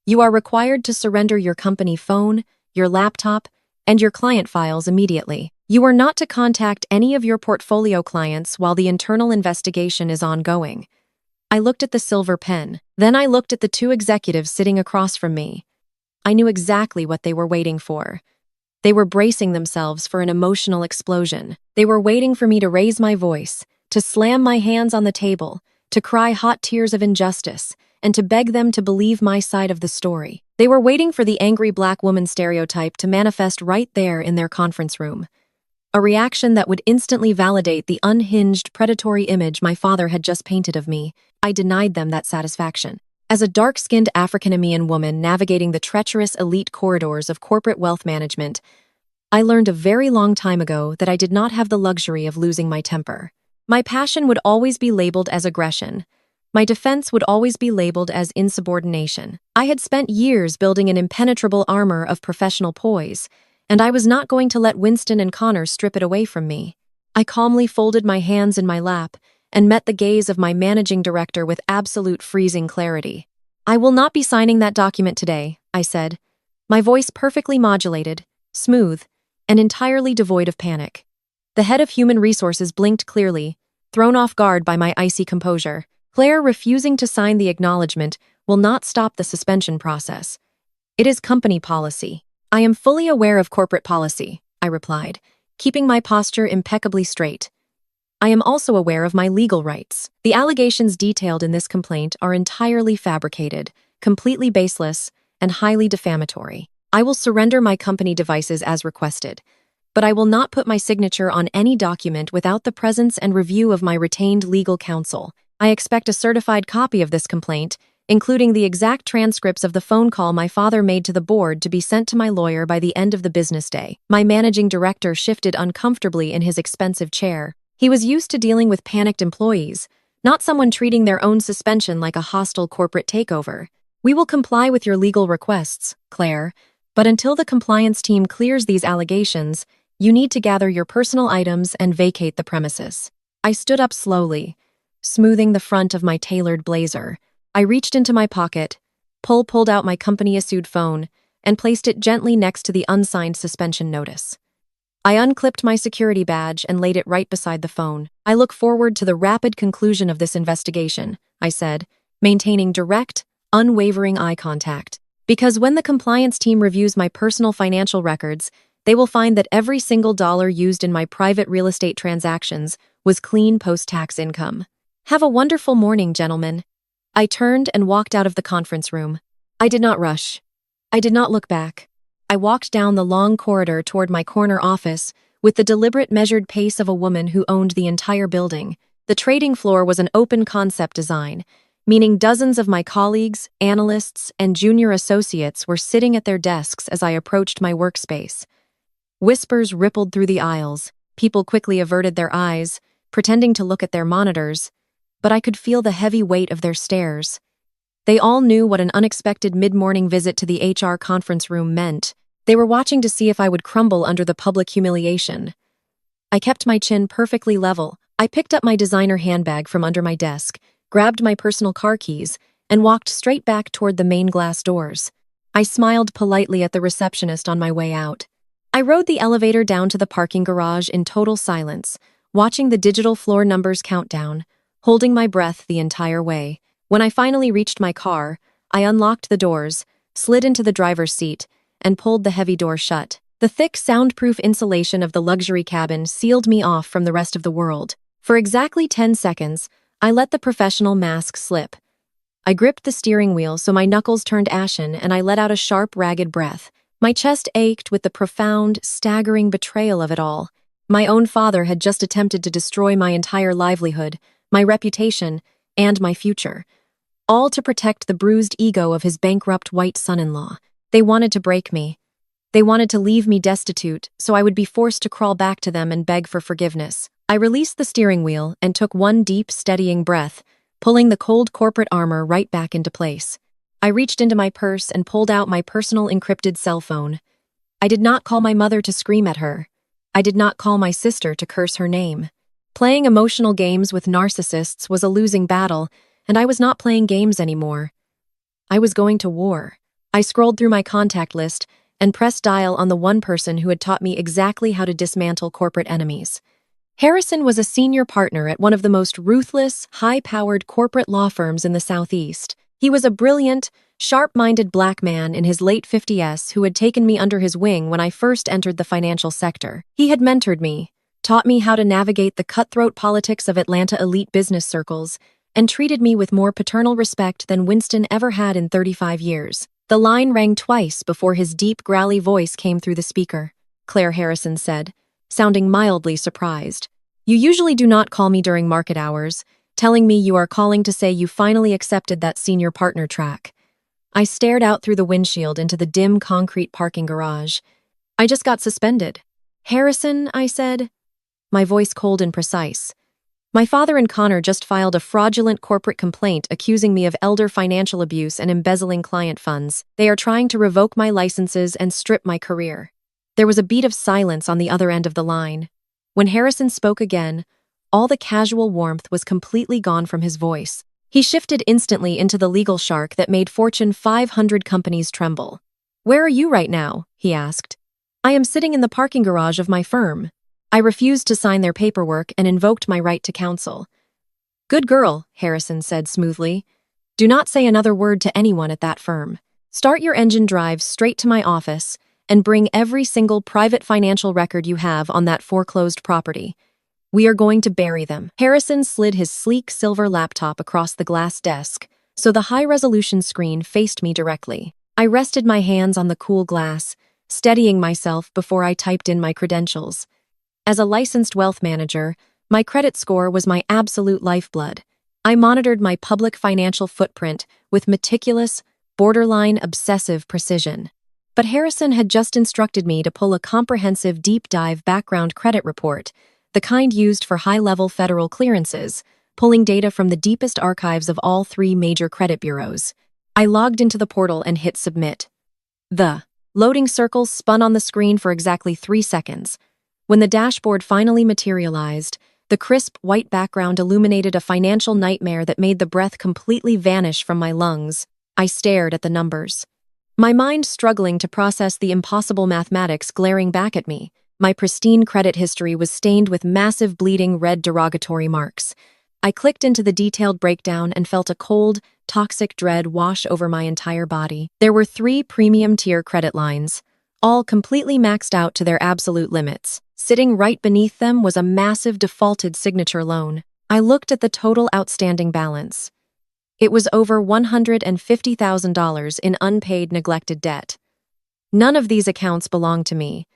Speaker 1: You are required to surrender your company phone, your laptop, and your client files immediately. You are not to contact any of your portfolio clients while the internal investigation is ongoing. I looked at the silver pen. Then I looked at the two executives sitting across from me. I knew exactly what they were waiting for. They were bracing themselves for an emotional explosion. They were waiting for me to raise my voice, to slam my hands on the table, to cry hot tears of injustice, and to beg them to believe my side of the story. They were waiting for the angry black woman stereotype to manifest right there in their conference room. A reaction that would instantly validate the unhinged, predatory image my father had just painted of me. I denied them that satisfaction. As a dark-skinned African-American woman navigating the treacherous elite corridors of corporate wealth management, I learned a very long time ago that I did not have the luxury of losing my temper. My passion would always be labeled as aggression. My defense would always be labeled as insubordination. I had spent years building an impenetrable armor of professional poise, and I was not going to let Winston and Connor strip it away from me. I calmly folded my hands in my lap and met the gaze of my managing director with absolute freezing clarity. I will not be signing that document today, I said, my voice perfectly modulated, smooth, and entirely devoid of panic. The head of human resources blinked clearly, thrown off guard by my icy composure. Claire refusing to sign the acknowledgement will not stop the suspension process. It is company policy. I am fully aware of corporate policy, I replied, keeping my posture impeccably straight. I am also aware of my legal rights. The allegations detailed in this complaint are entirely fabricated, completely baseless, and highly defamatory. I will surrender my company devices as requested, but I will not put my signature on any document without the presence and review of my retained legal counsel. I expect a certified copy of this complaint, including the exact transcripts of the phone call my father made to the board, to be sent to my lawyer by the end of the business day. My managing director shifted uncomfortably in his expensive chair. He was used to dealing with panicked employees, not someone treating their own suspension like a hostile corporate takeover. We will comply with your legal requests, Claire, but until the compliance team clears these allegations, you need to gather your personal items and vacate the premises. I stood up slowly, smoothing the front of my tailored blazer. I reached into my pocket, pulled out my company-issued phone, and placed it gently next to the unsigned suspension notice. I unclipped my security badge and laid it right beside the phone. I look forward to the rapid conclusion of this investigation, I said, maintaining direct, unwavering eye contact. Because when the compliance team reviews my personal financial records, they will find that every single dollar used in my private real estate transactions was clean post-tax income. Have a wonderful morning, gentlemen. I turned and walked out of the conference room. I did not rush. I did not look back. I walked down the long corridor toward my corner office with the deliberate, measured pace of a woman who owned the entire building. The trading floor was an open concept design, meaning dozens of my colleagues, analysts, and junior associates were sitting at their desks as I approached my workspace. Whispers rippled through the aisles. People quickly averted their eyes, pretending to look at their monitors, but I could feel the heavy weight of their stares. They all knew what an unexpected mid-morning visit to the HR conference room meant. They were watching to see if I would crumble under the public humiliation. I kept my chin perfectly level. I picked up my designer handbag from under my desk, grabbed my personal car keys, and walked straight back toward the main glass doors. I smiled politely at the receptionist on my way out. I rode the elevator down to the parking garage in total silence, watching the digital floor numbers count down, holding my breath the entire way. When I finally reached my car, I unlocked the doors, slid into the driver's seat, and pulled the heavy door shut. The thick, soundproof insulation of the luxury cabin sealed me off from the rest of the world. For exactly 10 seconds, I let the professional mask slip. I gripped the steering wheel so my knuckles turned ashen and I let out a sharp, ragged breath. My chest ached with the profound, staggering betrayal of it all. My own father had just attempted to destroy my entire livelihood, my reputation, and my future. All to protect the bruised ego of his bankrupt white son-in-law. They wanted to break me. They wanted to leave me destitute, so I would be forced to crawl back to them and beg for forgiveness. I released the steering wheel and took one deep, steadying breath, pulling the cold corporate armor right back into place. I reached into my purse and pulled out my personal encrypted cell phone. I did not call my mother to scream at her. I did not call my sister to curse her name. Playing emotional games with narcissists was a losing battle, and I was not playing games anymore. I was going to war. I scrolled through my contact list and pressed dial on the one person who had taught me exactly how to dismantle corporate enemies. Harrison was a senior partner at one of the most ruthless, high-powered corporate law firms in the Southeast. He was a brilliant, sharp-minded black man in his late 50s who had taken me under his wing when I first entered the financial sector. He had mentored me, taught me how to navigate the cutthroat politics of Atlanta elite business circles, and treated me with more paternal respect than Winston ever had in 35 years. The line rang twice before his deep, growly voice came through the speaker. Claire Harrison said, sounding mildly surprised. "You usually do not call me during market hours, telling me you are calling to say you finally accepted that senior partner track." I stared out through the windshield into the dim concrete parking garage. "I just got suspended." "Harrison," I said, my voice cold and precise. "My father and Connor just filed a fraudulent corporate complaint accusing me of elder financial abuse and embezzling client funds. They are trying to revoke my licenses and strip my career." There was a beat of silence on the other end of the line. When Harrison spoke again, all the casual warmth was completely gone from his voice. He shifted instantly into the legal shark that made Fortune 500 companies tremble. "Where are you right now?" he asked. "I am sitting in the parking garage of my firm." I refused to sign their paperwork and invoked my right to counsel. "Good girl," Harrison said smoothly. "Do not say another word to anyone at that firm. Start your engine drive straight to my office and bring every single private financial record you have on that foreclosed property. We are going to bury them." Harrison slid his sleek silver laptop across the glass desk, so the high-resolution screen faced me directly. I rested my hands on the cool glass, steadying myself before I typed in my credentials. As a licensed wealth manager, my credit score was my absolute lifeblood. I monitored my public financial footprint with meticulous, borderline obsessive precision. But Harrison had just instructed me to pull a comprehensive deep-dive background credit report, the kind used for high-level federal clearances, pulling data from the deepest archives of all 3 major credit bureaus. I logged into the portal and hit submit. The loading circles spun on the screen for exactly 3 seconds. When the dashboard finally materialized, the crisp white background illuminated a financial nightmare that made the breath completely vanish from my lungs. I stared at the numbers, my mind struggling to process the impossible mathematics glaring back at me. My pristine credit history was stained with massive bleeding red derogatory marks. I clicked into the detailed breakdown and felt a cold, toxic dread wash over my entire body. There were 3 premium-tier credit lines, all completely maxed out to their absolute limits. Sitting right beneath them was a massive defaulted signature loan. I looked at the total outstanding balance. It was over $150,000 in unpaid neglected debt. None of these accounts belonged to me.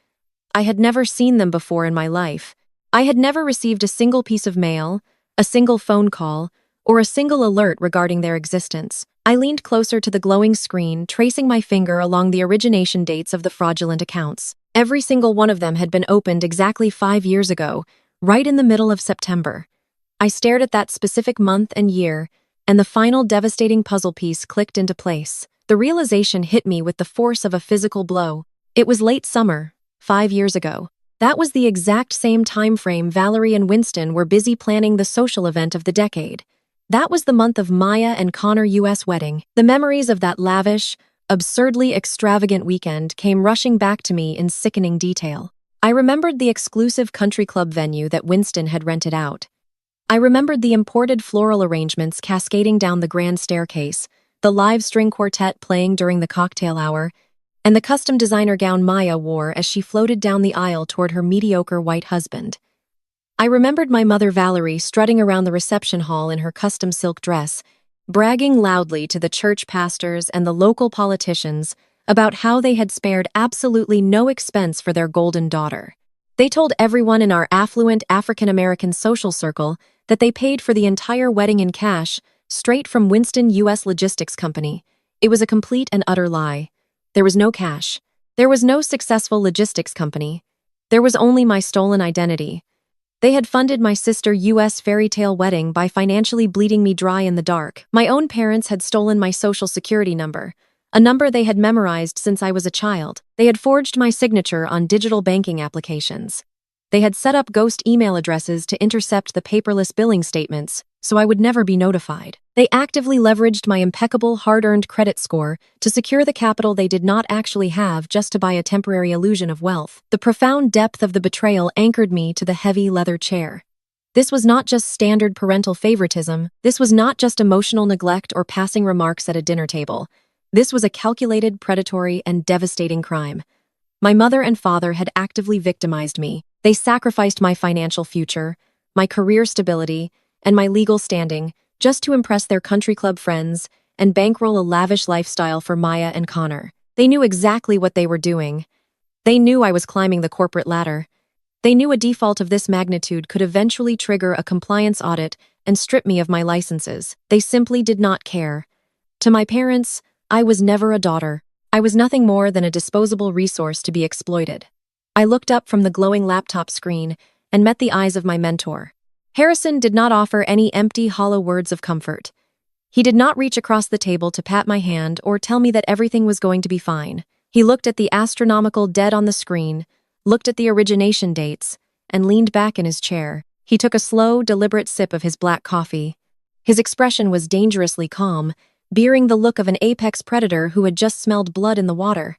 Speaker 1: I had never seen them before in my life. I had never received a single piece of mail, a single phone call, or a single alert regarding their existence. I leaned closer to the glowing screen, tracing my finger along the origination dates of the fraudulent accounts. Every single one of them had been opened exactly 5 years ago, right in the middle of September. I stared at that specific month and year, and the final devastating puzzle piece clicked into place. The realization hit me with the force of a physical blow. It was late summer, 5 years ago. That was the exact same time frame Valerie and Winston were busy planning the social event of the decade. That was the month of Maya and Connor U.S. wedding. The memories of that lavish, absurdly extravagant weekend came rushing back to me in sickening detail. I remembered the exclusive country club venue that Winston had rented out. I remembered the imported floral arrangements cascading down the grand staircase, the live string quartet playing during the cocktail hour, and the custom designer gown Maya wore as she floated down the aisle toward her mediocre white husband. I remembered my mother Valerie strutting around the reception hall in her custom silk dress, bragging loudly to the church pastors and the local politicians about how they had spared absolutely no expense for their golden daughter. They told everyone in our affluent African-American social circle that they paid for the entire wedding in cash, straight from Winston U.S. Logistics Company. It was a complete and utter lie. There was no cash. There was no successful logistics company. There was only my stolen identity. They had funded my sister U.S. fairy tale wedding by financially bleeding me dry in the dark. My own parents had stolen my social security number, a number they had memorized since I was a child. They had forged my signature on digital banking applications. They had set up ghost email addresses to intercept the paperless billing statements, so I would never be notified. They actively leveraged my impeccable hard-earned credit score to secure the capital they did not actually have just to buy a temporary illusion of wealth. The profound depth of the betrayal anchored me to the heavy leather chair. This was not just standard parental favoritism. This was not just emotional neglect or passing remarks at a dinner table. This was a calculated, predatory, and devastating crime. My mother and father had actively victimized me. They sacrificed my financial future, my career stability, and my legal standing just to impress their country club friends and bankroll a lavish lifestyle for Maya and Connor. They knew exactly what they were doing. They knew I was climbing the corporate ladder. They knew a default of this magnitude could eventually trigger a compliance audit and strip me of my licenses. They simply did not care. To my parents, I was never a daughter. I was nothing more than a disposable resource to be exploited. I looked up from the glowing laptop screen and met the eyes of my mentor. Harrison did not offer any empty, hollow words of comfort. He did not reach across the table to pat my hand or tell me that everything was going to be fine. He looked at the astronomical dead on the screen, looked at the origination dates, and leaned back in his chair. He took a slow, deliberate sip of his black coffee. His expression was dangerously calm, bearing the look of an apex predator who had just smelled blood in the water.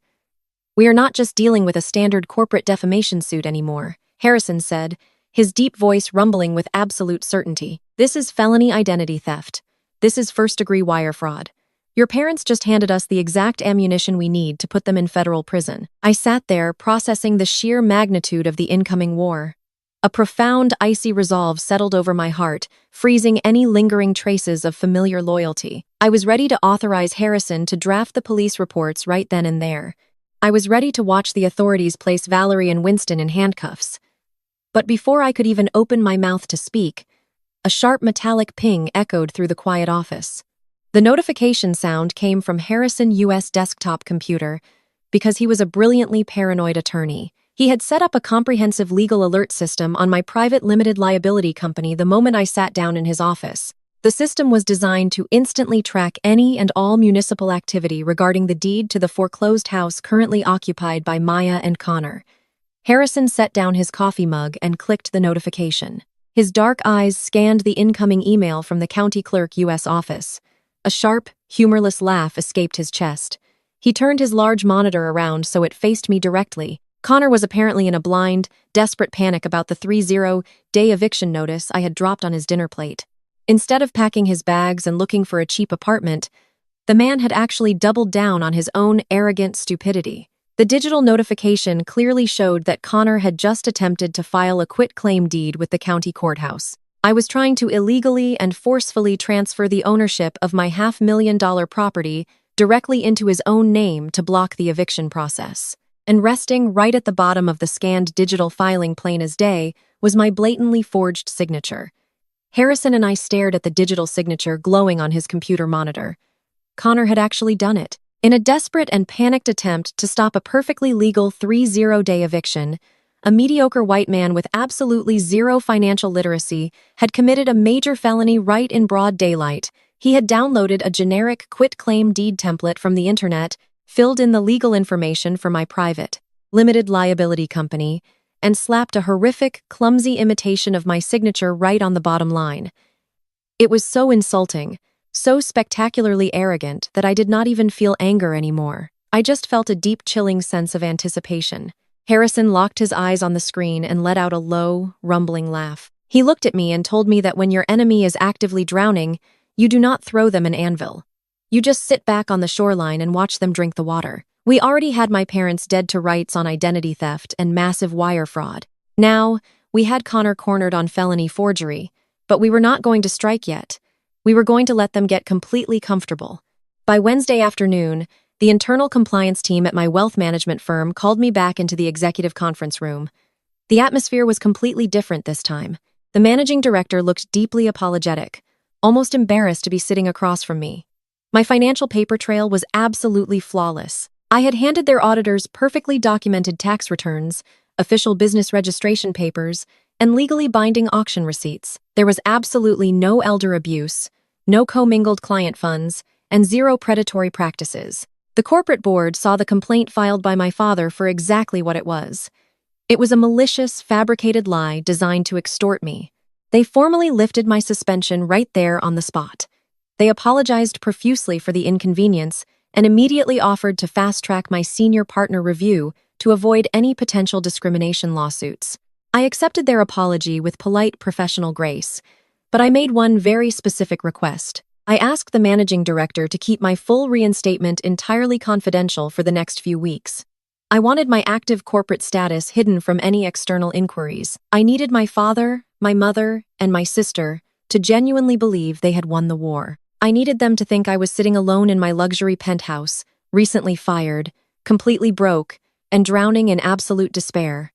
Speaker 1: "We are not just dealing with a standard corporate defamation suit anymore," Harrison said, his deep voice rumbling with absolute certainty. "This is felony identity theft. This is first-degree wire fraud. Your parents just handed us the exact ammunition we need to put them in federal prison." I sat there, processing the sheer magnitude of the incoming war. A profound, icy resolve settled over my heart, freezing any lingering traces of familiar loyalty. I was ready to authorize Harrison to draft the police reports right then and there. I was ready to watch the authorities place Valerie and Winston in handcuffs. But before I could even open my mouth to speak, a sharp metallic ping echoed through the quiet office. The notification sound came from Harrison U.S. desktop computer because he was a brilliantly paranoid attorney. He had set up a comprehensive legal alert system on my private limited liability company the moment I sat down in his office. The system was designed to instantly track any and all municipal activity regarding the deed to the foreclosed house currently occupied by Maya and Connor. Harrison set down his coffee mug and clicked the notification. His dark eyes scanned the incoming email from the county clerk U.S. office. A sharp, humorless laugh escaped his chest. He turned his large monitor around so it faced me directly. Connor was apparently in a blind, desperate panic about the 30-day eviction notice I had dropped on his dinner plate. Instead of packing his bags and looking for a cheap apartment, the man had actually doubled down on his own arrogant stupidity. The digital notification clearly showed that Connor had just attempted to file a quitclaim deed with the county courthouse. I was trying to illegally and forcefully transfer the ownership of my $500,000 property directly into his own name to block the eviction process. And resting right at the bottom of the scanned digital filing plain as day was my blatantly forged signature. Harrison and I stared at the digital signature glowing on his computer monitor. Connor had actually done it. In a desperate and panicked attempt to stop a perfectly legal 30-day eviction, a mediocre white man with absolutely zero financial literacy had committed a major felony right in broad daylight. He had downloaded a generic quitclaim deed template from the internet, filled in the legal information for my private, limited liability company, and slapped a horrific, clumsy imitation of my signature right on the bottom line. It was so insulting, so spectacularly arrogant that I did not even feel anger anymore. I just felt a deep chilling sense of anticipation. Harrison locked his eyes on the screen and let out a low, rumbling laugh. He looked at me and told me that when your enemy is actively drowning, you do not throw them an anvil. You just sit back on the shoreline and watch them drink the water. We already had my parents dead to rights on identity theft and massive wire fraud. Now, we had Connor cornered on felony forgery, but we were not going to strike yet. We were going to let them get completely comfortable. By Wednesday afternoon, the internal compliance team at my wealth management firm called me back into the executive conference room. The atmosphere was completely different this time. The managing director looked deeply apologetic, almost embarrassed to be sitting across from me. My financial paper trail was absolutely flawless. I had handed their auditors perfectly documented tax returns, official business registration papers, and legally binding auction receipts. There was absolutely no elder abuse, no commingled client funds, and zero predatory practices. The corporate board saw the complaint filed by my father for exactly what it was. It was a malicious, fabricated lie designed to extort me. They formally lifted my suspension right there on the spot. They apologized profusely for the inconvenience and immediately offered to fast-track my senior partner review to avoid any potential discrimination lawsuits. I accepted their apology with polite professional grace, but I made one very specific request. I asked the managing director to keep my full reinstatement entirely confidential for the next few weeks. I wanted my active corporate status hidden from any external inquiries. I needed my father, my mother, and my sister to genuinely believe they had won the war. I needed them to think I was sitting alone in my luxury penthouse, recently fired, completely broke, and drowning in absolute despair.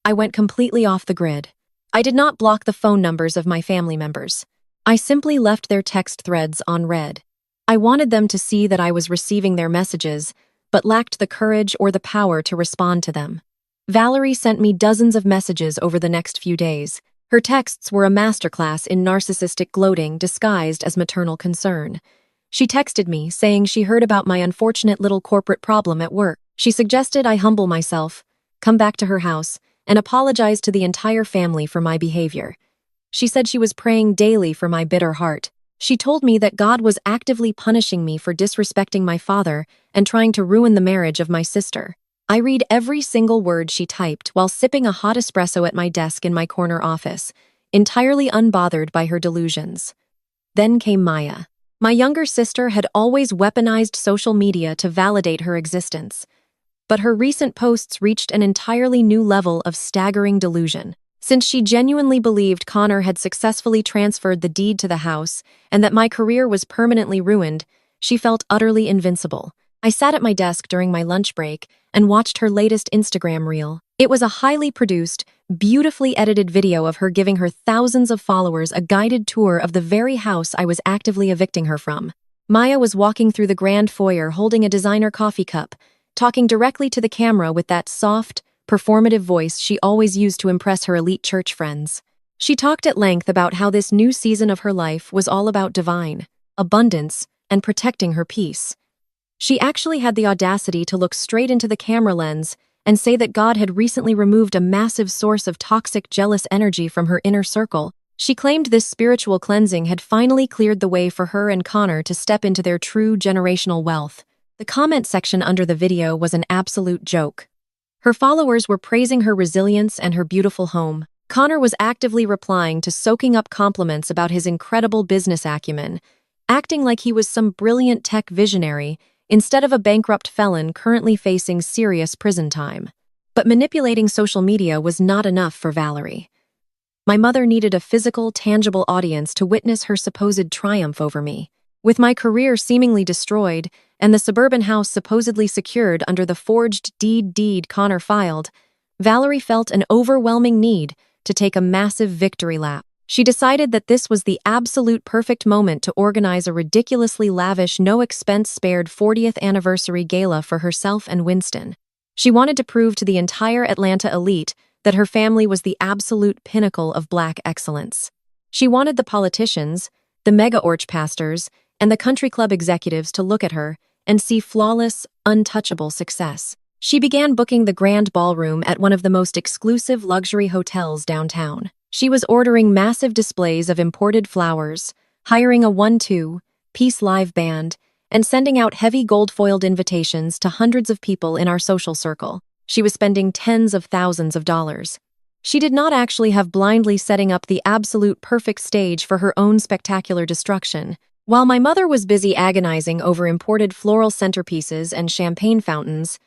Speaker 1: I went completely off the grid. I did not block the phone numbers of my family members. I simply left their text threads on read. I wanted them to see that I was receiving their messages, but lacked the courage or the power to respond to them. Valerie sent me dozens of messages over the next few days. Her texts were a masterclass in narcissistic gloating disguised as maternal concern. She texted me, saying she heard about my unfortunate little corporate problem at work. She suggested I humble myself, come back to her house, and apologize to the entire family for my behavior. She said she was praying daily for my bitter heart. She told me that God was actively punishing me for disrespecting my father and trying to ruin the marriage of my sister. I read every single word she typed while sipping a hot espresso at my desk in my corner office, entirely unbothered by her delusions. Then came Maya. My younger sister had always weaponized social media to validate her existence, but her recent posts reached an entirely new level of staggering delusion. Since she genuinely believed Connor had successfully transferred the deed to the house and that my career was permanently ruined, she felt utterly invincible. I sat at my desk during my lunch break and watched her latest Instagram reel. It was a highly produced, beautifully edited video of her giving her thousands of followers a guided tour of the very house I was actively evicting her from. Maya was walking through the grand foyer holding a designer coffee cup, talking directly to the camera with that soft, performative voice she always used to impress her elite church friends. She talked at length about how this new season of her life was all about divine abundance and protecting her peace. She actually had the audacity to look straight into the camera lens and say that God had recently removed a massive source of toxic, jealous energy from her inner circle. She claimed this spiritual cleansing had finally cleared the way for her and Connor to step into their true generational wealth. The comment section under the video was an absolute joke. Her followers were praising her resilience and her beautiful home. Connor was actively replying to soaking up compliments about his incredible business acumen, acting like he was some brilliant tech visionary instead of a bankrupt felon currently facing serious prison time. But manipulating social media was not enough for Valerie. My mother needed a physical, tangible audience to witness her supposed triumph over me. With my career seemingly destroyed and the suburban house supposedly secured under the forged deed Connor filed, Valerie felt an overwhelming need to take a massive victory lap. She decided that this was the absolute perfect moment to organize a ridiculously lavish, no-expense-spared 40th anniversary gala for herself and Winston. She wanted to prove to the entire Atlanta elite that her family was the absolute pinnacle of Black excellence. She wanted the politicians, the mega-orch pastors, and the country club executives to look at her and see flawless, untouchable success. She began booking the grand ballroom at one of the most exclusive luxury hotels downtown. She was ordering massive displays of imported flowers, hiring a 1-2 Peace Live band, and sending out heavy gold-foiled invitations to hundreds of people in our social circle. She was spending tens of thousands of dollars. She did not actually have blindly setting up the absolute perfect stage for her own spectacular destruction. While my mother was busy agonizing over imported floral centerpieces and champagne fountains,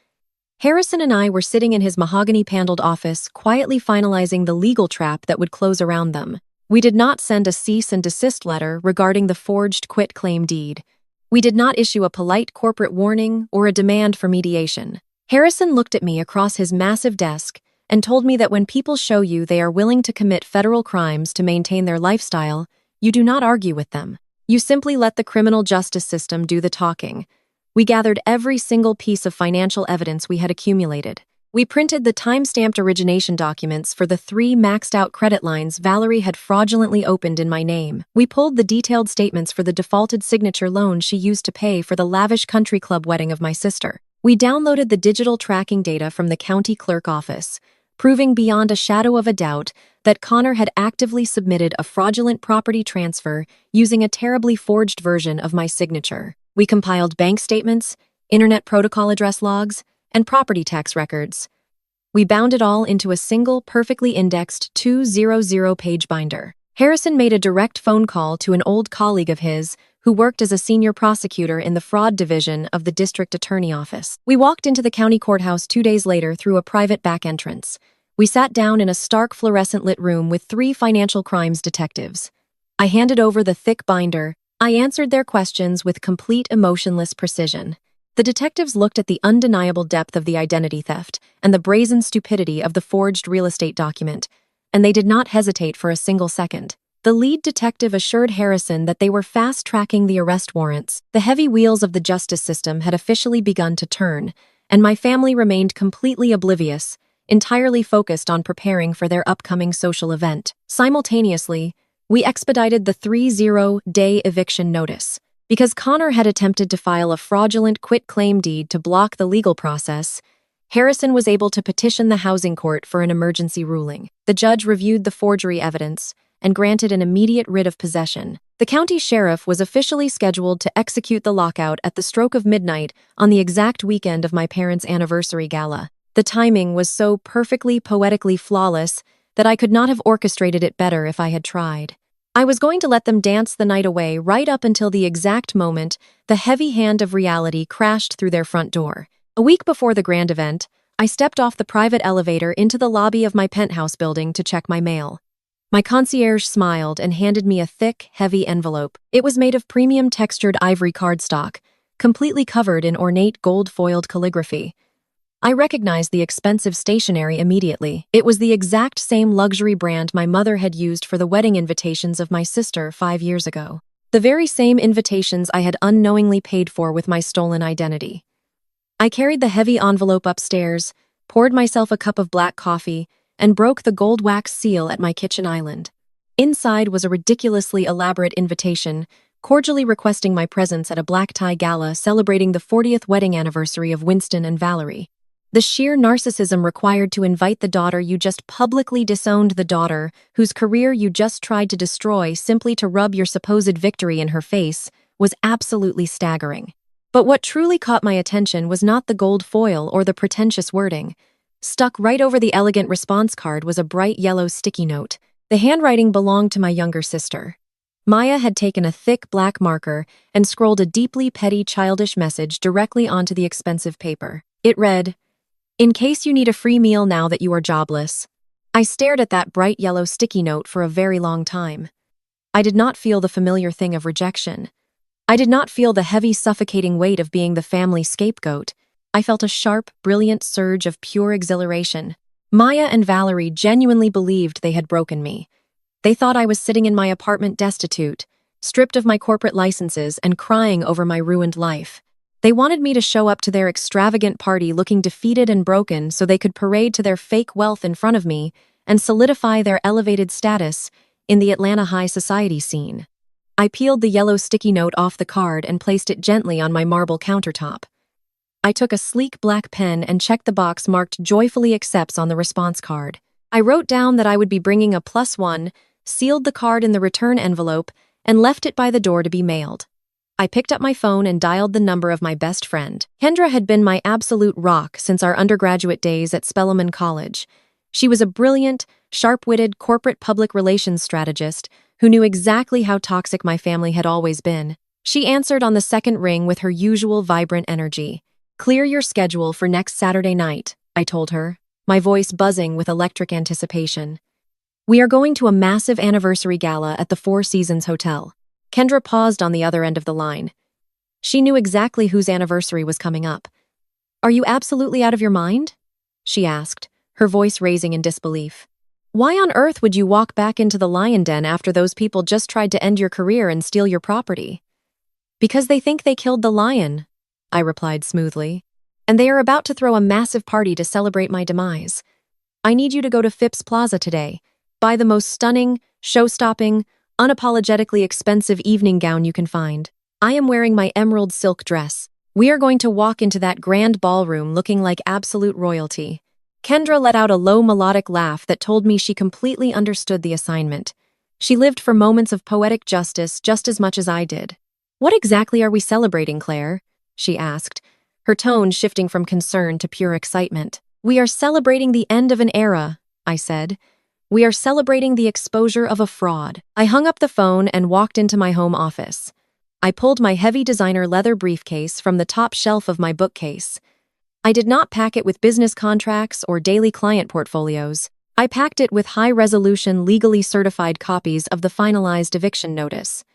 Speaker 1: Harrison and I were sitting in his mahogany-paneled office, quietly finalizing the legal trap that would close around them. We did not send a cease and desist letter regarding the forged quitclaim deed. We did not issue a polite corporate warning or a demand for mediation. Harrison looked at me across his massive desk and told me that when people show you they are willing to commit federal crimes to maintain their lifestyle, you do not argue with them. You simply let the criminal justice system do the talking. We gathered every single piece of financial evidence we had accumulated. We printed the time-stamped origination documents for the 3 maxed-out credit lines Valerie had fraudulently opened in my name. We pulled the detailed statements for the defaulted signature loan she used to pay for the lavish country club wedding of my sister. We downloaded the digital tracking data from the county clerk office, proving beyond a shadow of a doubt that Connor had actively submitted a fraudulent property transfer using a terribly forged version of my signature. We compiled bank statements, internet protocol address logs, and property tax records. We bound it all into a single, perfectly indexed 200-page binder. Harrison made a direct phone call to an old colleague of his who worked as a senior prosecutor in the fraud division of the district attorney office. We walked into the county courthouse 2 days later through a private back entrance. We sat down in a stark fluorescent-lit room with 3 financial crimes detectives. I handed over the thick binder. I answered their questions with complete emotionless precision. The detectives looked at the undeniable depth of the identity theft and the brazen stupidity of the forged real estate document, and they did not hesitate for a single second. The lead detective assured Harrison that they were fast-tracking the arrest warrants. The heavy wheels of the justice system had officially begun to turn, and my family remained completely oblivious, entirely focused on preparing for their upcoming social event. Simultaneously, we expedited the 30-day eviction notice. Because Connor had attempted to file a fraudulent quitclaim deed to block the legal process, Harrison was able to petition the housing court for an emergency ruling. The judge reviewed the forgery evidence and granted an immediate writ of possession. The county sheriff was officially scheduled to execute the lockout at the stroke of midnight on the exact weekend of my parents' anniversary gala. The timing was so perfectly poetically flawless that I could not have orchestrated it better if I had tried. I was going to let them dance the night away right up until the exact moment the heavy hand of reality crashed through their front door. A week before the grand event, I stepped off the private elevator into the lobby of my penthouse building to check my mail. My concierge smiled and handed me a thick, heavy envelope. It was made of premium textured ivory cardstock, completely covered in ornate gold-foiled calligraphy. I recognized the expensive stationery immediately. It was the exact same luxury brand my mother had used for the wedding invitations of my sister 5 years ago. The very same invitations I had unknowingly paid for with my stolen identity. I carried the heavy envelope upstairs, poured myself a cup of black coffee, and broke the gold wax seal at my kitchen island. Inside was a ridiculously elaborate invitation, cordially requesting my presence at a black tie gala celebrating the 40th wedding anniversary of Winston and Valerie. The sheer narcissism required to invite the daughter you just publicly disowned, the daughter whose career you just tried to destroy simply to rub your supposed victory in her face, was absolutely staggering. But what truly caught my attention was not the gold foil or the pretentious wording. Stuck right over the elegant response card was a bright yellow sticky note. The handwriting belonged to my younger sister. Maya had taken a thick black marker and scrolled a deeply petty childish message directly onto the expensive paper. It read, "In case you need a free meal now that you are jobless." I stared at that bright yellow sticky note for a very long time. I did not feel the familiar thing of rejection. I did not feel the heavy, suffocating weight of being the family scapegoat. I felt a sharp, brilliant surge of pure exhilaration. Maya and Valerie genuinely believed they had broken me. They thought I was sitting in my apartment destitute, stripped of my corporate licenses and crying over my ruined life. They wanted me to show up to their extravagant party looking defeated and broken so they could parade to their fake wealth in front of me and solidify their elevated status in the Atlanta high society scene. I peeled the yellow sticky note off the card and placed it gently on my marble countertop. I took a sleek black pen and checked the box marked "Joyfully Accepts" on the response card. I wrote down that I would be bringing a +1, sealed the card in the return envelope, and left it by the door to be mailed. I picked up my phone and dialed the number of my best friend. Kendra had been my absolute rock since our undergraduate days at Spelman College. She was a brilliant, sharp-witted corporate public relations strategist who knew exactly how toxic my family had always been. She answered on the second ring with her usual vibrant energy. "Clear your schedule for next Saturday night," I told her, my voice buzzing with electric anticipation. "We are going to a massive anniversary gala at the Four Seasons Hotel." Kendra paused on the other end of the line. She knew exactly whose anniversary was coming up. "Are you absolutely out of your mind?" she asked, her voice raising in disbelief. "Why on earth would you walk back into the lion den after those people just tried to end your career and steal your property?" "Because they think they killed the lion," I replied smoothly, "and they are about to throw a massive party to celebrate my demise. I need you to go to Phipps Plaza today, buy the most stunning, show-stopping, unapologetically expensive evening gown you can find. I am wearing my emerald silk dress. We are going to walk into that grand ballroom looking like absolute royalty." Kendra let out a low melodic laugh that told me she completely understood the assignment. She lived for moments of poetic justice just as much as I did. "What exactly are we celebrating, Claire?" she asked, her tone shifting from concern to pure excitement. "We are celebrating the end of an era," I said. "We are celebrating the exposure of a fraud." I hung up the phone and walked into my home office. I pulled my heavy designer leather briefcase from the top shelf of my bookcase. I did not pack it with business contracts or daily client portfolios. I packed it with high-resolution, legally certified copies of the finalized eviction notice.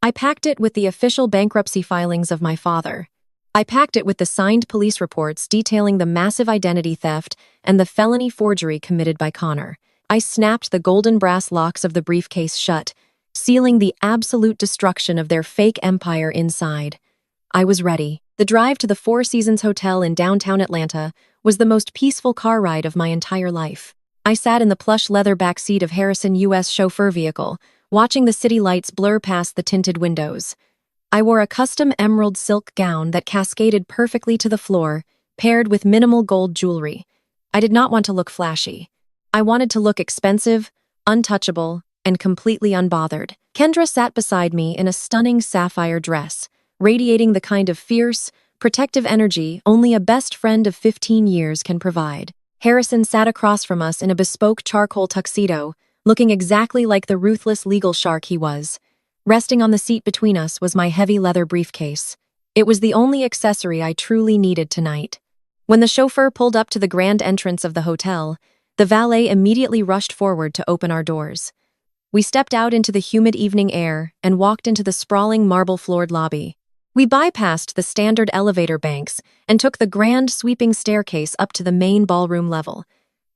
Speaker 1: I packed it with the official bankruptcy filings of my father. I packed it with the signed police reports detailing the massive identity theft and the felony forgery committed by Connor. I snapped the golden brass locks of the briefcase shut, sealing the absolute destruction of their fake empire inside. I was ready. The drive to the Four Seasons Hotel in downtown Atlanta was the most peaceful car ride of my entire life. I sat in the plush leather back seat of Harrison U.S. chauffeur vehicle, watching the city lights blur past the tinted windows. I wore a custom emerald silk gown that cascaded perfectly to the floor, paired with minimal gold jewelry. I did not want to look flashy. I wanted to look expensive, untouchable, and completely unbothered. Kendra sat beside me in a stunning sapphire dress, radiating the kind of fierce, protective energy only a best friend of 15 years can provide. Harrison sat across from us in a bespoke charcoal tuxedo, looking exactly like the ruthless legal shark he was. Resting on the seat between us was my heavy leather briefcase. It was the only accessory I truly needed tonight. When the chauffeur pulled up to the grand entrance of the hotel, the valet immediately rushed forward to open our doors. We stepped out into the humid evening air and walked into the sprawling marble-floored lobby. We bypassed the standard elevator banks and took the grand sweeping staircase up to the main ballroom level.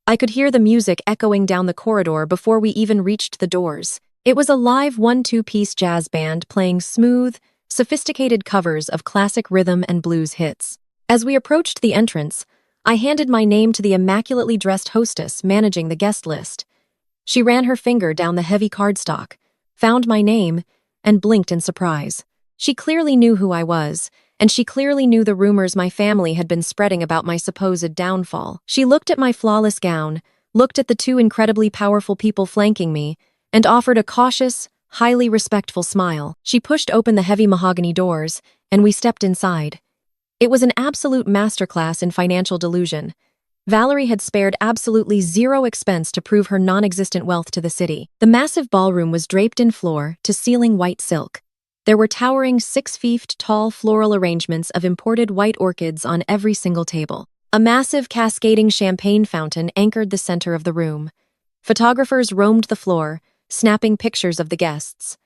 Speaker 1: I could hear the music echoing down the corridor before we even reached the doors. It was a live 1-2-piece jazz band playing smooth, sophisticated covers of classic rhythm and blues hits. As we approached the entrance, I handed my name to the immaculately dressed hostess managing the guest list. She ran her finger down the heavy cardstock, found my name, and blinked in surprise. She clearly knew who I was, and she clearly knew the rumors my family had been spreading about my supposed downfall. She looked at my flawless gown, looked at the two incredibly powerful people flanking me, and offered a cautious, highly respectful smile. She pushed open the heavy mahogany doors, and we stepped inside. It was an absolute masterclass in financial delusion. Valerie had spared absolutely zero expense to prove her non-existent wealth to the city. The massive ballroom was draped in floor-to-ceiling white silk. There were towering 6-feet-tall floral arrangements of imported white orchids on every single table. A massive cascading champagne fountain anchored the center of the room. Photographers roamed the floor, snapping pictures of the guests.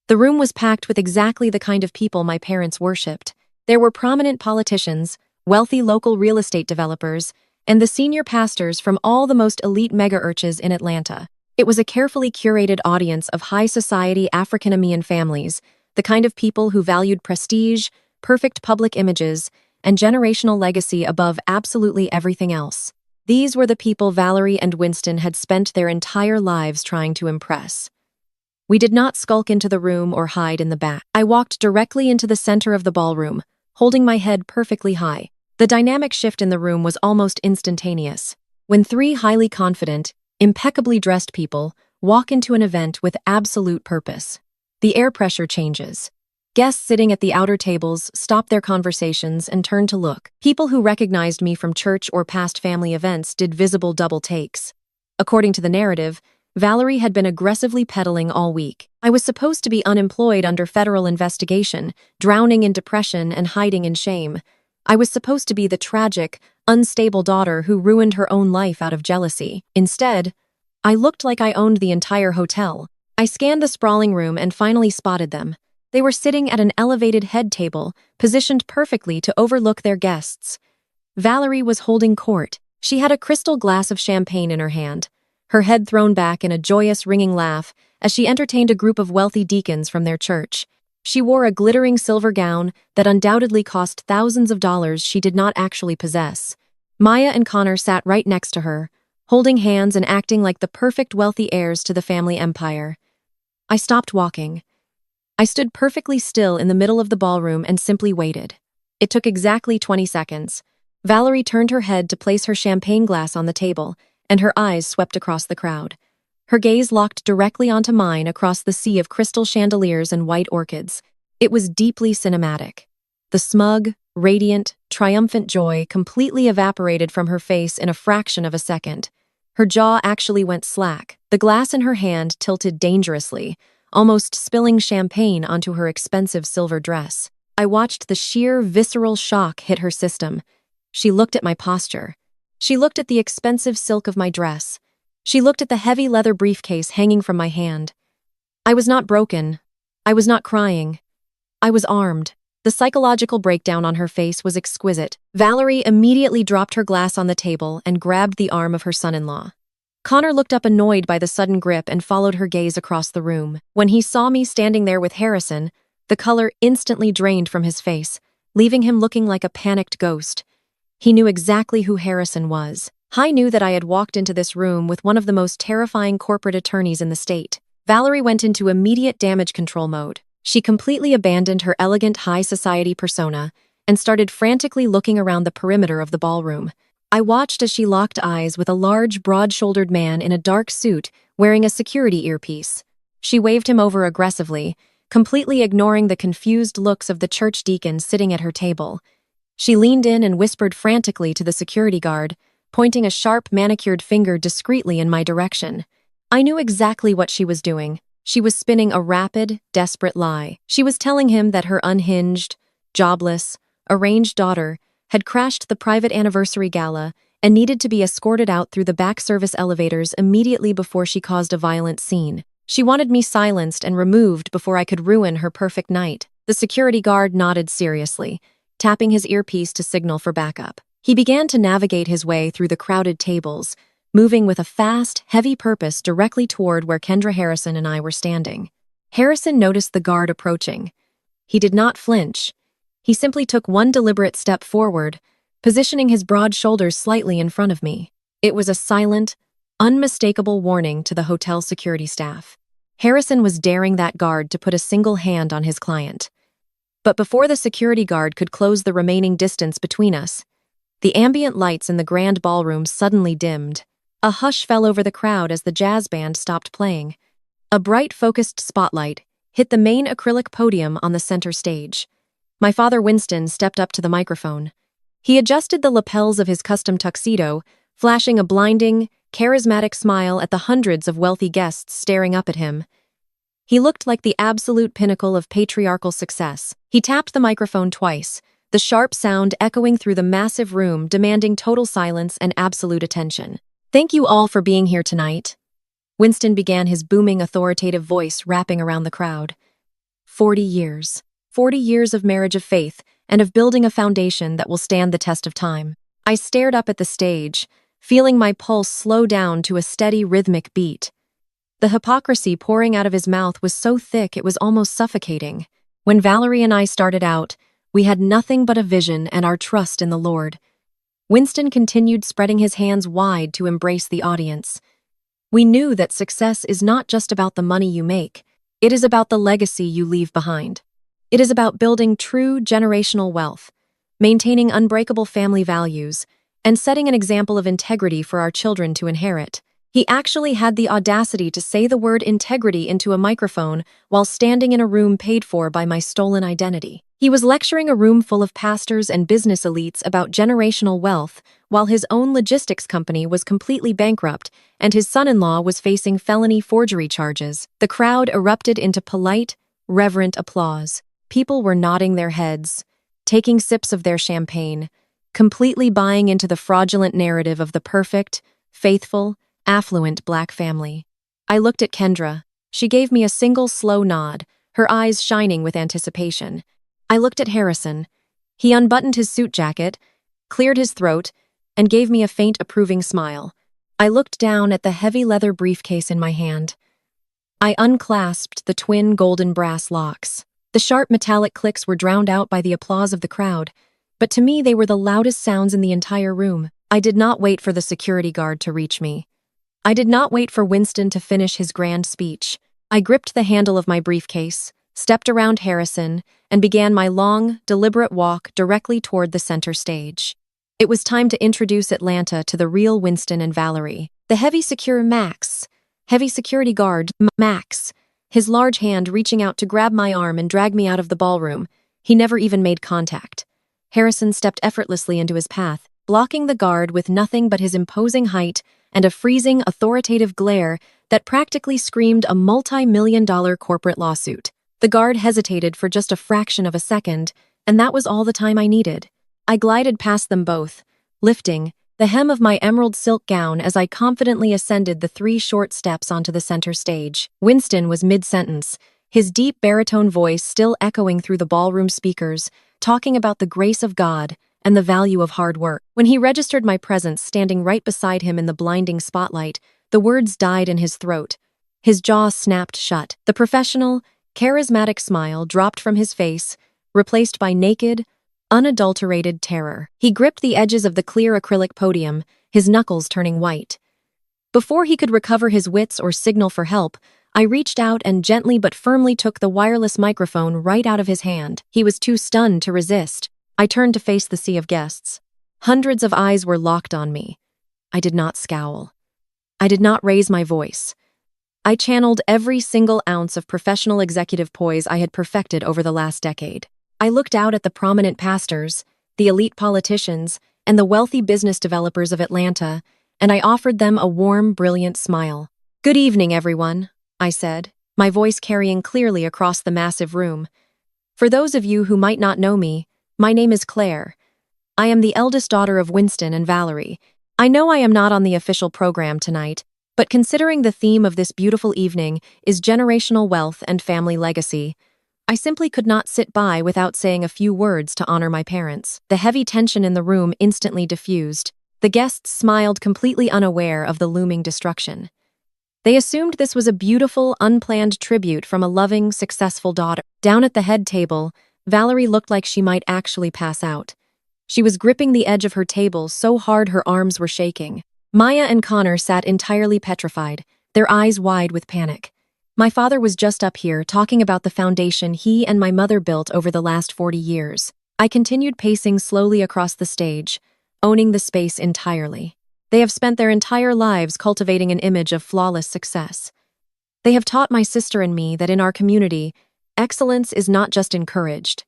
Speaker 1: The room was packed with exactly the kind of people my parents worshipped. There were prominent politicians, wealthy local real estate developers, and the senior pastors from all the most elite mega-churches in Atlanta. It was a carefully curated audience of high-society African-American families, the kind of people who valued prestige, perfect public images, and generational legacy above absolutely everything else. These were the people Valerie and Winston had spent their entire lives trying to impress. We did not skulk into the room or hide in the back. I walked directly into the center of the ballroom, holding my head perfectly high. The dynamic shift in the room was almost instantaneous. When three highly confident, impeccably dressed people walk into an event with absolute purpose, the air pressure changes. Guests sitting at the outer tables stopped their conversations and turned to look. People who recognized me from church or past family events did visible double takes. According to the narrative, Valerie had been aggressively peddling all week. I was supposed to be unemployed under federal investigation, drowning in depression and hiding in shame. I was supposed to be the tragic, unstable daughter who ruined her own life out of jealousy. Instead, I looked like I owned the entire hotel. I scanned the sprawling room and finally spotted them. They were sitting at an elevated head table, positioned perfectly to overlook their guests. Valerie was holding court. She had a crystal glass of champagne in her hand, her head thrown back in a joyous, ringing laugh as she entertained a group of wealthy deacons from their church. She wore a glittering silver gown that undoubtedly cost thousands of dollars she did not actually possess. Maya and Connor sat right next to her, holding hands and acting like the perfect wealthy heirs to the family empire. I stopped walking. I stood perfectly still in the middle of the ballroom and simply waited. It took exactly 20 seconds. Valerie turned her head to place her champagne glass on the table, and her eyes swept across the crowd. Her gaze locked directly onto mine across the sea of crystal chandeliers and white orchids. It was deeply cinematic. The smug, radiant, triumphant joy completely evaporated from her face in a fraction of a second. Her jaw actually went slack, the glass in her hand tilted dangerously, almost spilling champagne onto her expensive silver dress. I watched the sheer, visceral shock hit her system. She looked at my posture. She looked at the expensive silk of my dress. She looked at the heavy leather briefcase hanging from my hand. I was not broken. I was not crying. I was armed. The psychological breakdown on her face was exquisite. Valerie immediately dropped her glass on the table and grabbed the arm of her son-in-law. Connor looked up annoyed by the sudden grip and followed her gaze across the room. When he saw me standing there with Harrison, the color instantly drained from his face, leaving him looking like a panicked ghost. He knew exactly who Harrison was. I knew that I had walked into this room with one of the most terrifying corporate attorneys in the state. Valerie went into immediate damage control mode. She completely abandoned her elegant high society persona and started frantically looking around the perimeter of the ballroom. I watched as she locked eyes with a large, broad-shouldered man in a dark suit wearing a security earpiece. She waved him over aggressively, completely ignoring the confused looks of the church deacon sitting at her table. She leaned in and whispered frantically to the security guard, pointing a sharp, manicured finger discreetly in my direction. I knew exactly what she was doing. She was spinning a rapid, desperate lie. She was telling him that her unhinged, jobless, arranged daughter had crashed the private anniversary gala and needed to be escorted out through the back service elevators immediately before she caused a violent scene. She wanted me silenced and removed before I could ruin her perfect night. The security guard nodded seriously, tapping his earpiece to signal for backup. He began to navigate his way through the crowded tables, moving with a fast, heavy purpose directly toward where Kendra Harrison and I were standing. Harrison noticed the guard approaching. He did not flinch. He simply took one deliberate step forward, positioning his broad shoulders slightly in front of me. It was a silent, unmistakable warning to the hotel security staff. Harrison was daring that guard to put a single hand on his client. But before the security guard could close the remaining distance between us, the ambient lights in the grand ballroom suddenly dimmed. A hush fell over the crowd as the jazz band stopped playing. A bright, focused spotlight hit the main acrylic podium on the center stage. My father Winston stepped up to the microphone. He adjusted the lapels of his custom tuxedo, flashing a blinding, charismatic smile at the hundreds of wealthy guests staring up at him. He looked like the absolute pinnacle of patriarchal success. He tapped the microphone twice, the sharp sound echoing through the massive room, demanding total silence and absolute attention. "Thank you all for being here tonight." Winston began, his booming, authoritative voice wrapping around the crowd. 40 years. 40 years of marriage of faith and of building a foundation that will stand the test of time. I stared up at the stage, feeling my pulse slow down to a steady, rhythmic beat. The hypocrisy pouring out of his mouth was so thick it was almost suffocating. When Valerie and I started out, we had nothing but a vision and our trust in the Lord. Winston continued, spreading his hands wide to embrace the audience. We knew that success is not just about the money you make. It is about the legacy you leave behind. It is about building true generational wealth, maintaining unbreakable family values, and setting an example of integrity for our children to inherit. He actually had the audacity to say the word integrity into a microphone while standing in a room paid for by my stolen identity. He was lecturing a room full of pastors and business elites about generational wealth, while his own logistics company was completely bankrupt and his son-in-law was facing felony forgery charges. The crowd erupted into polite, reverent applause. People were nodding their heads, taking sips of their champagne, completely buying into the fraudulent narrative of the perfect, faithful, affluent black family. I looked at Kendra. She gave me a single slow nod, her eyes shining with anticipation. I looked at Harrison. He unbuttoned his suit jacket, cleared his throat, and gave me a faint approving smile. I looked down at the heavy leather briefcase in my hand. I unclasped the twin golden brass locks. The sharp metallic clicks were drowned out by the applause of the crowd, but to me they were the loudest sounds in the entire room. I did not wait for the security guard to reach me. I did not wait for Winston to finish his grand speech. I gripped the handle of my briefcase, stepped around Harrison, and began my long, deliberate walk directly toward the center stage. It was time to introduce Atlanta to the real Winston and Valerie. The heavy security guard, Max, his large hand reaching out to grab my arm and drag me out of the ballroom. He never even made contact. Harrison stepped effortlessly into his path, blocking the guard with nothing but his imposing height and a freezing, authoritative glare that practically screamed a multi-million-dollar corporate lawsuit. The guard hesitated for just a fraction of a second, and that was all the time I needed. I glided past them both, lifting the hem of my emerald silk gown as I confidently ascended the 3 short steps onto the center stage. Winston was mid-sentence, his deep baritone voice still echoing through the ballroom speakers, talking about the grace of God and the value of hard work. When he registered my presence standing right beside him in the blinding spotlight, the words died in his throat. His jaw snapped shut. The professional, charismatic smile dropped from his face, replaced by naked, unadulterated terror. He gripped the edges of the clear acrylic podium, his knuckles turning white. Before he could recover his wits or signal for help, I reached out and gently but firmly took the wireless microphone right out of his hand. He was too stunned to resist. I turned to face the sea of guests. Hundreds of eyes were locked on me. I did not scowl. I did not raise my voice. I channeled every single ounce of professional executive poise I had perfected over the last decade. I looked out at the prominent pastors, the elite politicians, and the wealthy business developers of Atlanta, and I offered them a warm, brilliant smile. "Good evening, everyone," I said, my voice carrying clearly across the massive room. "For those of you who might not know me, my name is Claire. I am the eldest daughter of Winston and Valerie. I know I am not on the official program tonight, but considering the theme of this beautiful evening is generational wealth and family legacy, I simply could not sit by without saying a few words to honor my parents." The heavy tension in the room instantly diffused. The guests smiled completely unaware of the looming destruction. They assumed this was a beautiful, unplanned tribute from a loving, successful daughter. Down at the head table, Valerie looked like she might actually pass out. She was gripping the edge of her table so hard her arms were shaking. Maya and Connor sat entirely petrified, their eyes wide with panic. My father was just up here talking about the foundation he and my mother built over the last 40 years. I continued pacing slowly across the stage, owning the space entirely. They have spent their entire lives cultivating an image of flawless success. They have taught my sister and me that in our community, excellence is not just encouraged,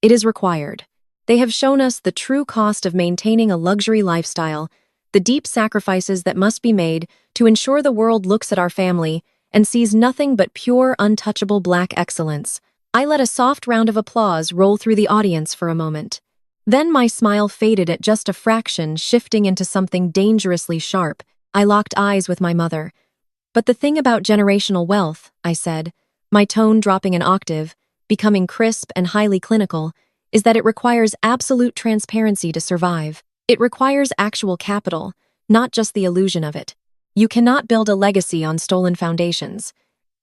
Speaker 1: it is required. They have shown us the true cost of maintaining a luxury lifestyle, the deep sacrifices that must be made to ensure the world looks at our family and sees nothing but pure, untouchable black excellence. I let a soft round of applause roll through the audience for a moment. Then my smile faded at just a fraction, shifting into something dangerously sharp. I locked eyes with my mother. "But the thing about generational wealth," I said, my tone dropping an octave, becoming crisp and highly clinical, "is that it requires absolute transparency to survive. It requires actual capital, not just the illusion of it. You cannot build a legacy on stolen foundations,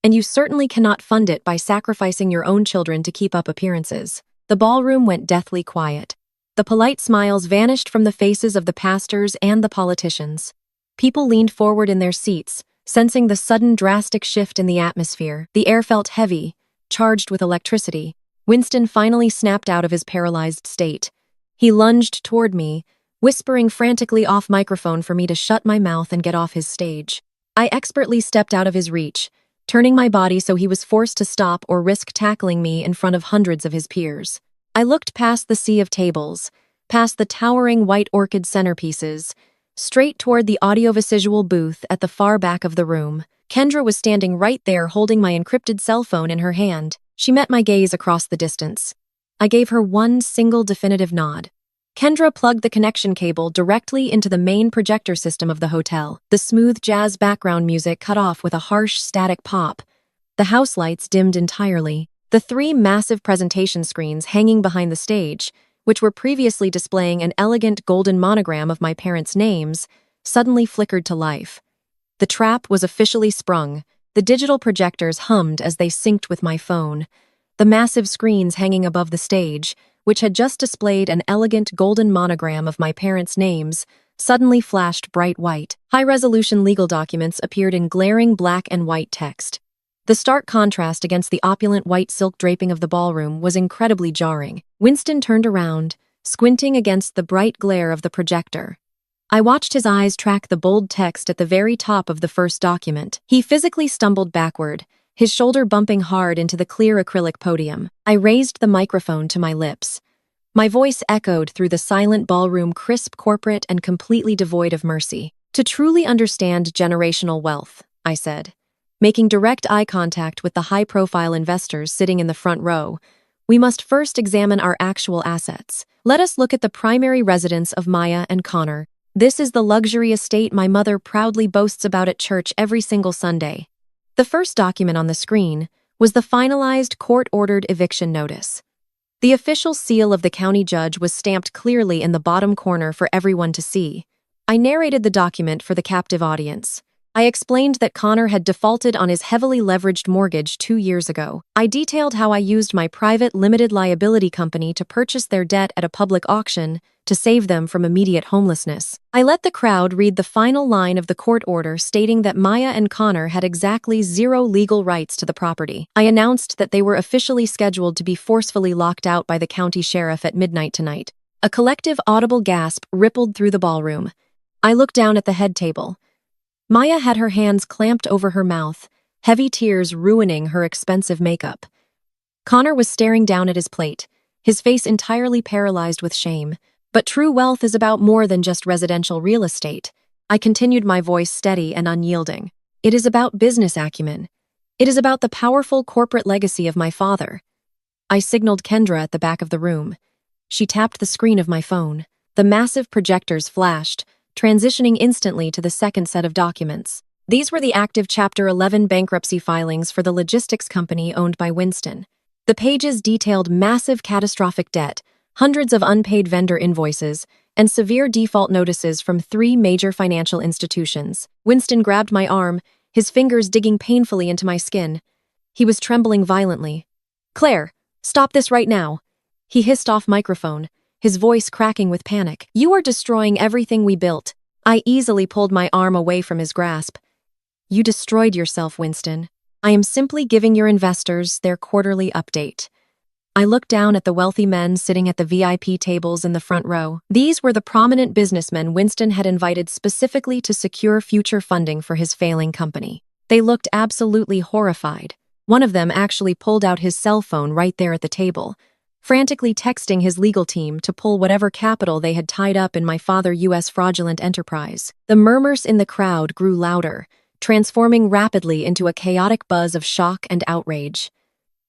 Speaker 1: and you certainly cannot fund it by sacrificing your own children to keep up appearances." The ballroom went deathly quiet. The polite smiles vanished from the faces of the pastors and the politicians. People leaned forward in their seats, sensing the sudden drastic shift in the atmosphere. The air felt heavy, charged with electricity. Winston finally snapped out of his paralyzed state. He lunged toward me, whispering frantically off microphone for me to shut my mouth and get off his stage. I expertly stepped out of his reach, turning my body so he was forced to stop or risk tackling me in front of hundreds of his peers. I looked past the sea of tables, past the towering white orchid centerpieces, straight toward the audiovisual booth at the far back of the room. Kendra was standing right there holding my encrypted cell phone in her hand. She met my gaze across the distance. I gave her one single definitive nod. Kendra plugged the connection cable directly into the main projector system of the hotel. The smooth jazz background music cut off with a harsh static pop. The house lights dimmed entirely. The three massive presentation screens hanging behind the stage, which were previously displaying an elegant golden monogram of my parents' names, suddenly flickered to life. The trap was officially sprung. The digital projectors hummed as they synced with my phone. The massive screens hanging above the stage, which had just displayed an elegant golden monogram of my parents' names, suddenly flashed bright white. High-resolution legal documents appeared in glaring black and white text. The stark contrast against the opulent white silk draping of the ballroom was incredibly jarring. Winston turned around, squinting against the bright glare of the projector. I watched his eyes track the bold text at the very top of the first document. He physically stumbled backward, his shoulder bumping hard into the clear acrylic podium. I raised the microphone to my lips. My voice echoed through the silent ballroom, crisp, corporate, and completely devoid of mercy. To truly understand generational wealth, I said, making direct eye contact with the high-profile investors sitting in the front row, we must first examine our actual assets. Let us look at the primary residence of Maya and Connor. This is the luxury estate my mother proudly boasts about at church every single Sunday. The first document on the screen was the finalized court-ordered eviction notice. The official seal of the county judge was stamped clearly in the bottom corner for everyone to see. I narrated the document for the captive audience. I explained that Connor had defaulted on his heavily leveraged mortgage 2 years ago. I detailed how I used my private limited liability company to purchase their debt at a public auction to save them from immediate homelessness. I let the crowd read the final line of the court order stating that Maya and Connor had exactly 0 legal rights to the property. I announced that they were officially scheduled to be forcefully locked out by the county sheriff at midnight tonight. A collective audible gasp rippled through the ballroom. I looked down at the head table. Maya had her hands clamped over her mouth, heavy tears ruining her expensive makeup. Connor was staring down at his plate, his face entirely paralyzed with shame. But true wealth is about more than just residential real estate. I continued, my voice steady and unyielding. It is about business acumen. It is about the powerful corporate legacy of my father. I signaled Kendra at the back of the room. She tapped the screen of my phone. The massive projectors flashed, transitioning instantly to the second set of documents. These were the active Chapter 11 bankruptcy filings for the logistics company owned by Winston. The pages detailed massive catastrophic debt, hundreds of unpaid vendor invoices, and severe default notices from 3 major financial institutions. Winston grabbed my arm, his fingers digging painfully into my skin. He was trembling violently. "Claire, stop this right now," he hissed off microphone, his voice cracking with panic. "You are destroying everything we built." I easily pulled my arm away from his grasp. "You destroyed yourself, Winston. I am simply giving your investors their quarterly update." I looked down at the wealthy men sitting at the VIP tables in the front row. These were the prominent businessmen Winston had invited specifically to secure future funding for his failing company. They looked absolutely horrified. One of them actually pulled out his cell phone right there at the table, frantically texting his legal team to pull whatever capital they had tied up in my father's U.S. fraudulent enterprise. The murmurs in the crowd grew louder, transforming rapidly into a chaotic buzz of shock and outrage.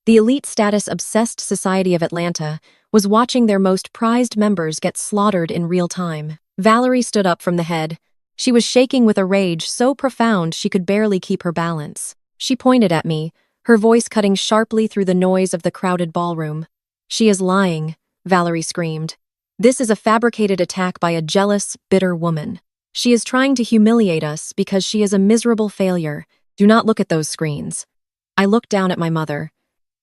Speaker 1: The elite status-obsessed society of Atlanta was watching their most prized members get slaughtered in real time. Valerie stood up from the head. She was shaking with a rage so profound she could barely keep her balance. She pointed at me, her voice cutting sharply through the noise of the crowded ballroom. "She is lying," Valerie screamed. "This is a fabricated attack by a jealous, bitter woman. She is trying to humiliate us because she is a miserable failure. Do not look at those screens." I looked down at my mother.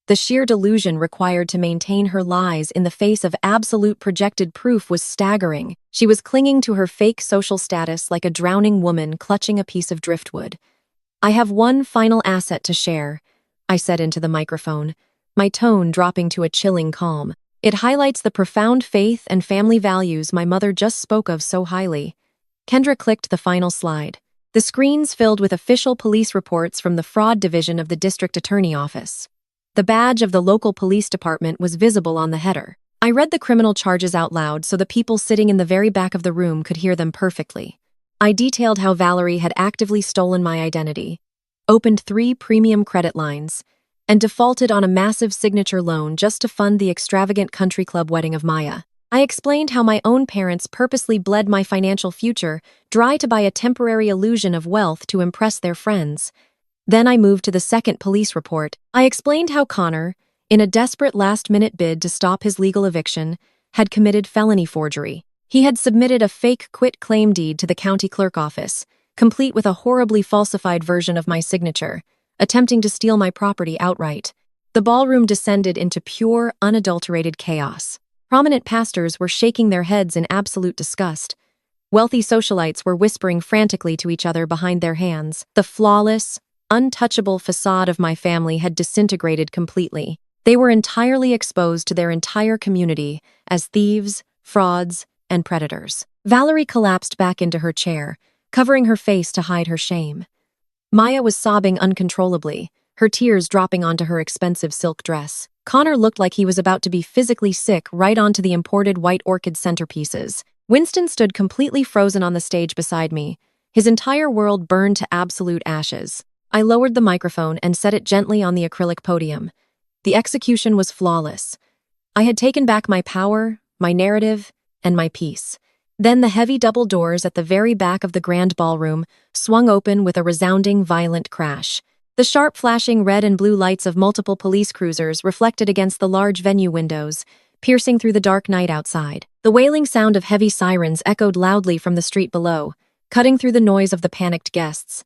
Speaker 1: The sheer delusion required to maintain her lies in the face of absolute projected proof was staggering. She was clinging to her fake social status like a drowning woman clutching a piece of driftwood. "I have one final asset to share," I said into the microphone, my tone dropping to a chilling calm. "It highlights the profound faith and family values my mother just spoke of so highly." Kendra clicked the final slide. the screens filled with official police reports from the fraud division of the district attorney office. The badge of the local police department was visible on the header. I read the criminal charges out loud so the people sitting in the very back of the room could hear them perfectly. I detailed how Valerie had actively stolen my identity, opened 3 premium credit lines, and defaulted on a massive signature loan just to fund the extravagant country club wedding of Maya. I explained how my own parents purposely bled my financial future dry to buy a temporary illusion of wealth to impress their friends. Then I moved to the second police report. I explained how Connor, in a desperate last-minute bid to stop his legal eviction, had committed felony forgery. He had submitted a fake quit-claim deed to the county clerk office, complete with a horribly falsified version of my signature, attempting to steal my property outright. The ballroom descended into pure, unadulterated chaos. Prominent pastors were shaking their heads in absolute disgust. Wealthy socialites were whispering frantically to each other behind their hands. The flawless, untouchable facade of my family had disintegrated completely. They were entirely exposed to their entire community as thieves, frauds, and predators. Valerie collapsed back into her chair, covering her face to hide her shame. Maya was sobbing uncontrollably, her tears dropping onto her expensive silk dress. Connor looked like he was about to be physically sick right onto the imported white orchid centerpieces. Winston stood completely frozen on the stage beside me, his entire world burned to absolute ashes. I lowered the microphone and set it gently on the acrylic podium. The execution was flawless. I had taken back my power, my narrative, and my peace. Then the heavy double doors at the very back of the grand ballroom swung open with a resounding, violent crash. The sharp flashing red and blue lights of multiple police cruisers reflected against the large venue windows, piercing through the dark night outside. The wailing sound of heavy sirens echoed loudly from the street below, cutting through the noise of the panicked guests.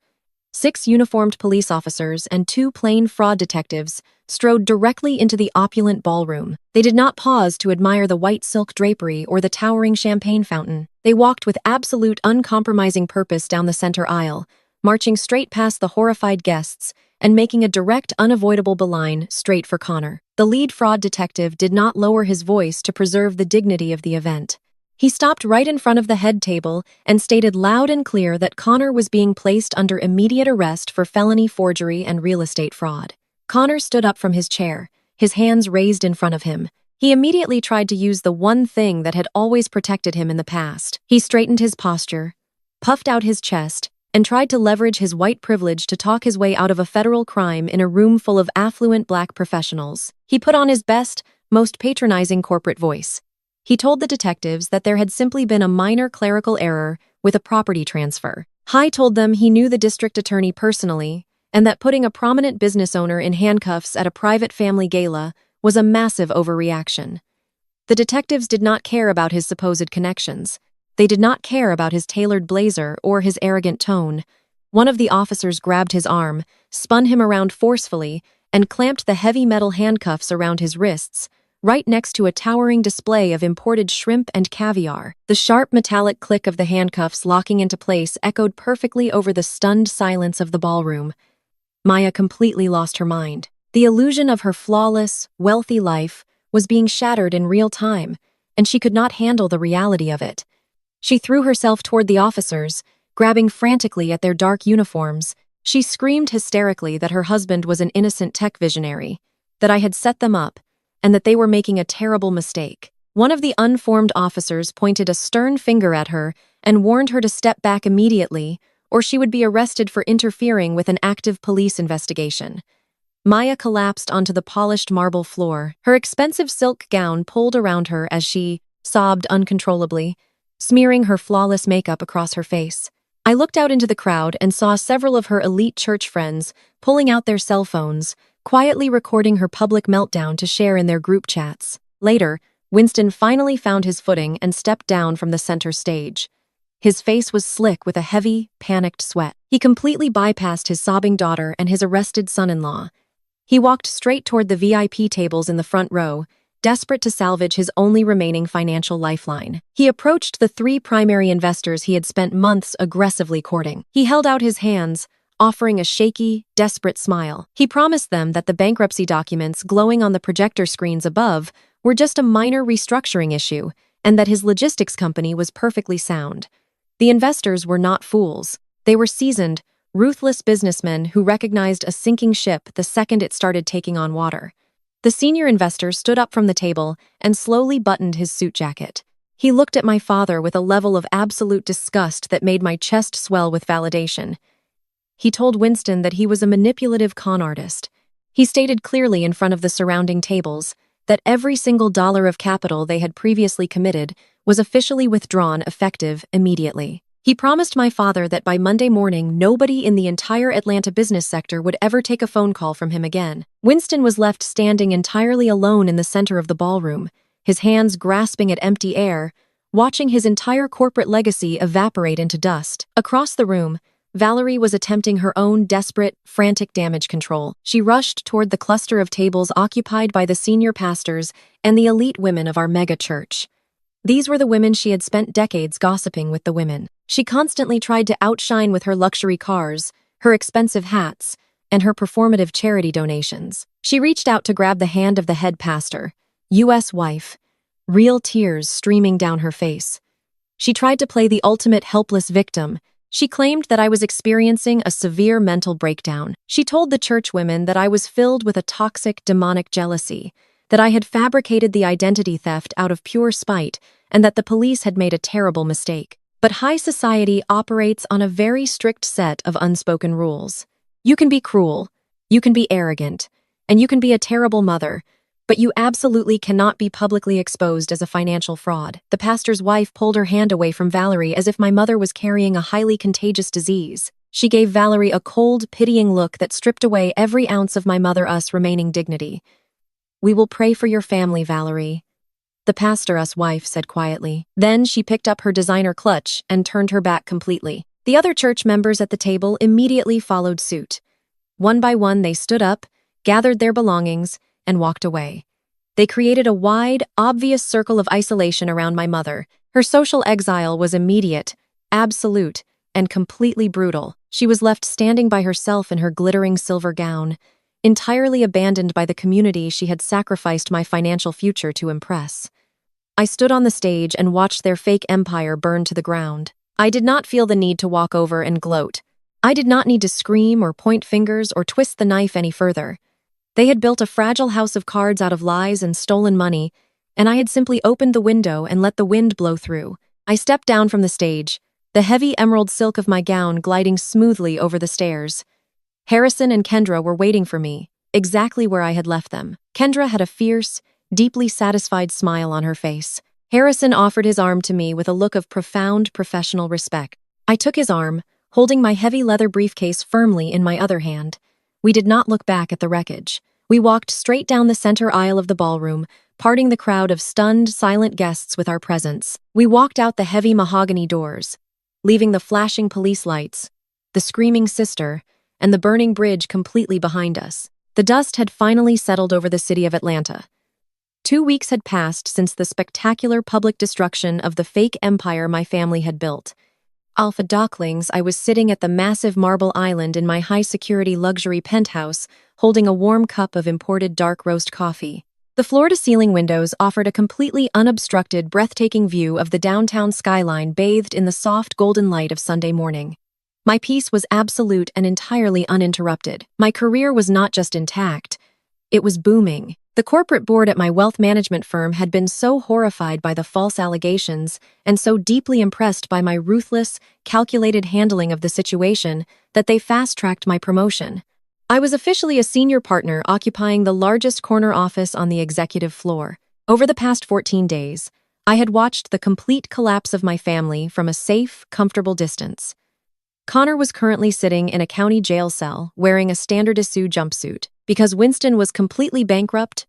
Speaker 1: 6 uniformed police officers and 2 plain fraud detectives strode directly into the opulent ballroom. They did not pause to admire the white silk drapery or the towering champagne fountain. They walked with absolute uncompromising purpose down the center aisle, marching straight past the horrified guests and making a direct, unavoidable beeline straight for Connor. The lead fraud detective did not lower his voice to preserve the dignity of the event. He stopped right in front of the head table and stated loud and clear that Connor was being placed under immediate arrest for felony forgery and real estate fraud. Connor stood up from his chair, his hands raised in front of him. He immediately tried to use the one thing that had always protected him in the past. He straightened his posture, puffed out his chest, and tried to leverage his white privilege to talk his way out of a federal crime in a room full of affluent black professionals. He put on his best, most patronizing corporate voice. He told the detectives that there had simply been a minor clerical error with a property transfer. High told them he knew the district attorney personally, and that putting a prominent business owner in handcuffs at a private family gala was a massive overreaction. The detectives did not care about his supposed connections. They did not care about his tailored blazer or his arrogant tone. One of the officers grabbed his arm, spun him around forcefully, and clamped the heavy metal handcuffs around his wrists, right next to a towering display of imported shrimp and caviar. The sharp metallic click of the handcuffs locking into place echoed perfectly over the stunned silence of the ballroom. Maya completely lost her mind. The illusion of her flawless, wealthy life was being shattered in real time, and she could not handle the reality of it. She threw herself toward the officers, grabbing frantically at their dark uniforms. She screamed hysterically that her husband was an innocent tech visionary, that I had set them up, and that they were making a terrible mistake. One of the unformed officers pointed a stern finger at her and warned her to step back immediately, or she would be arrested for interfering with an active police investigation. Maya collapsed onto the polished marble floor, her expensive silk gown pulled around her as she sobbed uncontrollably, smearing her flawless makeup across her face. I looked out into the crowd and saw several of her elite church friends pulling out their cell phones, quietly recording her public meltdown to share in their group chats. Later, Winston finally found his footing and stepped down from the center stage. His face was slick with a heavy, panicked sweat. He completely bypassed his sobbing daughter and his arrested son-in-law. He walked straight toward the VIP tables in the front row, desperate to salvage his only remaining financial lifeline. He approached the 3 primary investors he had spent months aggressively courting. He held out his hands, offering a shaky, desperate smile. He promised them that the bankruptcy documents glowing on the projector screens above were just a minor restructuring issue, and that his logistics company was perfectly sound. The investors were not fools. They were seasoned, ruthless businessmen who recognized a sinking ship the second it started taking on water. The senior investor stood up from the table and slowly buttoned his suit jacket. He looked at my father with a level of absolute disgust that made my chest swell with validation. He told Winston that he was a manipulative con artist. He stated clearly in front of the surrounding tables that every single dollar of capital they had previously committed was officially withdrawn effective immediately. He promised my father that by Monday morning, nobody in the entire Atlanta business sector would ever take a phone call from him again. Winston was left standing entirely alone in the center of the ballroom, his hands grasping at empty air, watching his entire corporate legacy evaporate into dust. Across the room, Valerie was attempting her own desperate, frantic damage control. She rushed toward the cluster of tables occupied by the senior pastors and the elite women of our mega church. These were the women she had spent decades gossiping with the women. She constantly tried to outshine with her luxury cars, her expensive hats, and her performative charity donations. She reached out to grab the hand of the head pastor, U.S. wife, real tears streaming down her face. She tried to play the ultimate helpless victim. She claimed that I was experiencing a severe mental breakdown. She told the church women that I was filled with a toxic, demonic jealousy, that I had fabricated the identity theft out of pure spite, and that the police had made a terrible mistake. But high society operates on a very strict set of unspoken rules. You can be cruel, you can be arrogant, and you can be a terrible mother, but you absolutely cannot be publicly exposed as a financial fraud. The pastor's wife pulled her hand away from Valerie as if my mother was carrying a highly contagious disease. She gave Valerie a cold, pitying look that stripped away every ounce of my mother-us remaining dignity. "We will pray for your family, Valerie," the pastor-us wife said quietly. Then she picked up her designer clutch and turned her back completely. The other church members at the table immediately followed suit. One by one, they stood up, gathered their belongings, and walked away. They created a wide, obvious circle of isolation around my mother. Her social exile was immediate, absolute, and completely brutal. She was left standing by herself in her glittering silver gown, entirely abandoned by the community she had sacrificed my financial future to impress. I stood on the stage and watched their fake empire burn to the ground. I did not feel the need to walk over and gloat. I did not need to scream or point fingers or twist the knife any further. They had built a fragile house of cards out of lies and stolen money, and I had simply opened the window and let the wind blow through. I stepped down from the stage, the heavy emerald silk of my gown gliding smoothly over the stairs. Harrison and Kendra were waiting for me, exactly where I had left them. Kendra had a fierce, deeply satisfied smile on her face. Harrison offered his arm to me with a look of profound professional respect. I took his arm, holding my heavy leather briefcase firmly in my other hand. We did not look back at the wreckage. We walked straight down the center aisle of the ballroom, parting the crowd of stunned, silent guests with our presence. We walked out the heavy mahogany doors, leaving the flashing police lights, the screaming sister, and the burning bridge completely behind us. The dust had finally settled over the city of Atlanta. 2 weeks had passed since the spectacular public destruction of the fake empire my family had built. Alpha Docklings, I was sitting at the massive marble island in my high-security luxury penthouse, holding a warm cup of imported dark roast coffee. The floor-to-ceiling windows offered a completely unobstructed, breathtaking view of the downtown skyline bathed in the soft golden light of Sunday morning. My peace was absolute and entirely uninterrupted. My career was not just intact, it was booming. The corporate board at my wealth management firm had been so horrified by the false allegations and so deeply impressed by my ruthless, calculated handling of the situation that they fast-tracked my promotion. I was officially a senior partner occupying the largest corner office on the executive floor. Over the past 14 days, I had watched the complete collapse of my family from a safe, comfortable distance. Connor was currently sitting in a county jail cell wearing a standard issue jumpsuit. Because Winston was completely bankrupt,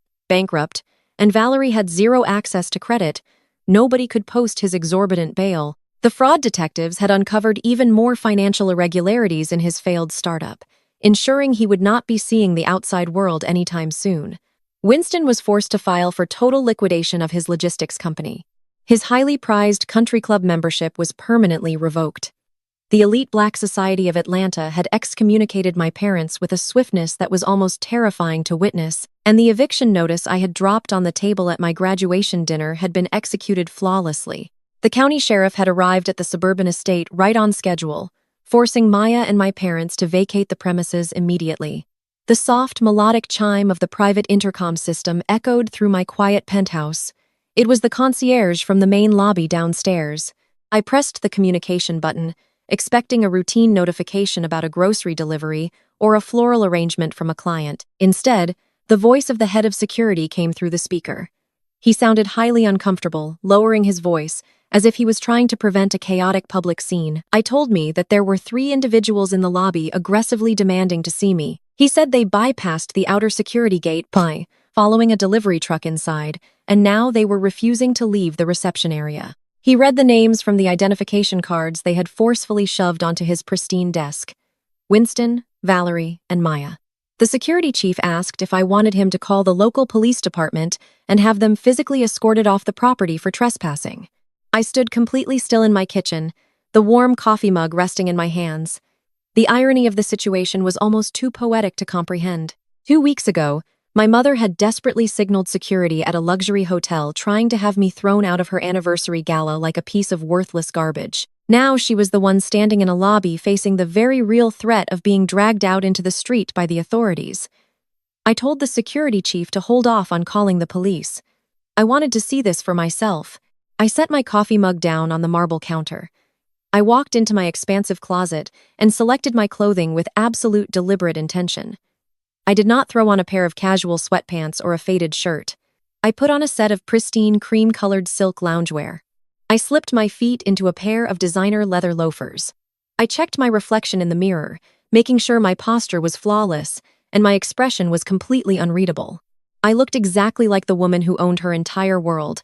Speaker 1: and Valerie had zero access to credit, nobody could post his exorbitant bail. The fraud detectives had uncovered even more financial irregularities in his failed startup, ensuring he would not be seeing the outside world anytime soon. Winston was forced to file for total liquidation of his logistics company. His highly prized country club membership was permanently revoked. The elite black society of Atlanta had excommunicated my parents with a swiftness that was almost terrifying to witness, and the eviction notice I had dropped on the table at my graduation dinner had been executed flawlessly. The county sheriff had arrived at the suburban estate right on schedule, forcing Maya and my parents to vacate the premises immediately. The soft, melodic chime of the private intercom system echoed through my quiet penthouse. It was the concierge from the main lobby downstairs. I pressed the communication button, expecting a routine notification about a grocery delivery or a floral arrangement from a client. Instead, the voice of the head of security came through the speaker. He sounded highly uncomfortable, lowering his voice, as if he was trying to prevent a chaotic public scene. I told me that there were 3 individuals in the lobby aggressively demanding to see me. He said they bypassed the outer security gate by following a delivery truck inside, and now they were refusing to leave the reception area. He read the names from the identification cards they had forcefully shoved onto his pristine desk. Winston, Valerie, and Maya. The security chief asked if I wanted him to call the local police department and have them physically escorted off the property for trespassing. I stood completely still in my kitchen, the warm coffee mug resting in my hands. The irony of the situation was almost too poetic to comprehend. 2 weeks ago, my mother had desperately signaled security at a luxury hotel, trying to have me thrown out of her anniversary gala like a piece of worthless garbage. Now she was the one standing in a lobby facing the very real threat of being dragged out into the street by the authorities. I told the security chief to hold off on calling the police. I wanted to see this for myself. I set my coffee mug down on the marble counter. I walked into my expansive closet and selected my clothing with absolute deliberate intention. I did not throw on a pair of casual sweatpants or a faded shirt. I put on a set of pristine cream-colored silk loungewear. I slipped my feet into a pair of designer leather loafers. I checked my reflection in the mirror, making sure my posture was flawless and my expression was completely unreadable. I looked exactly like the woman who owned her entire world.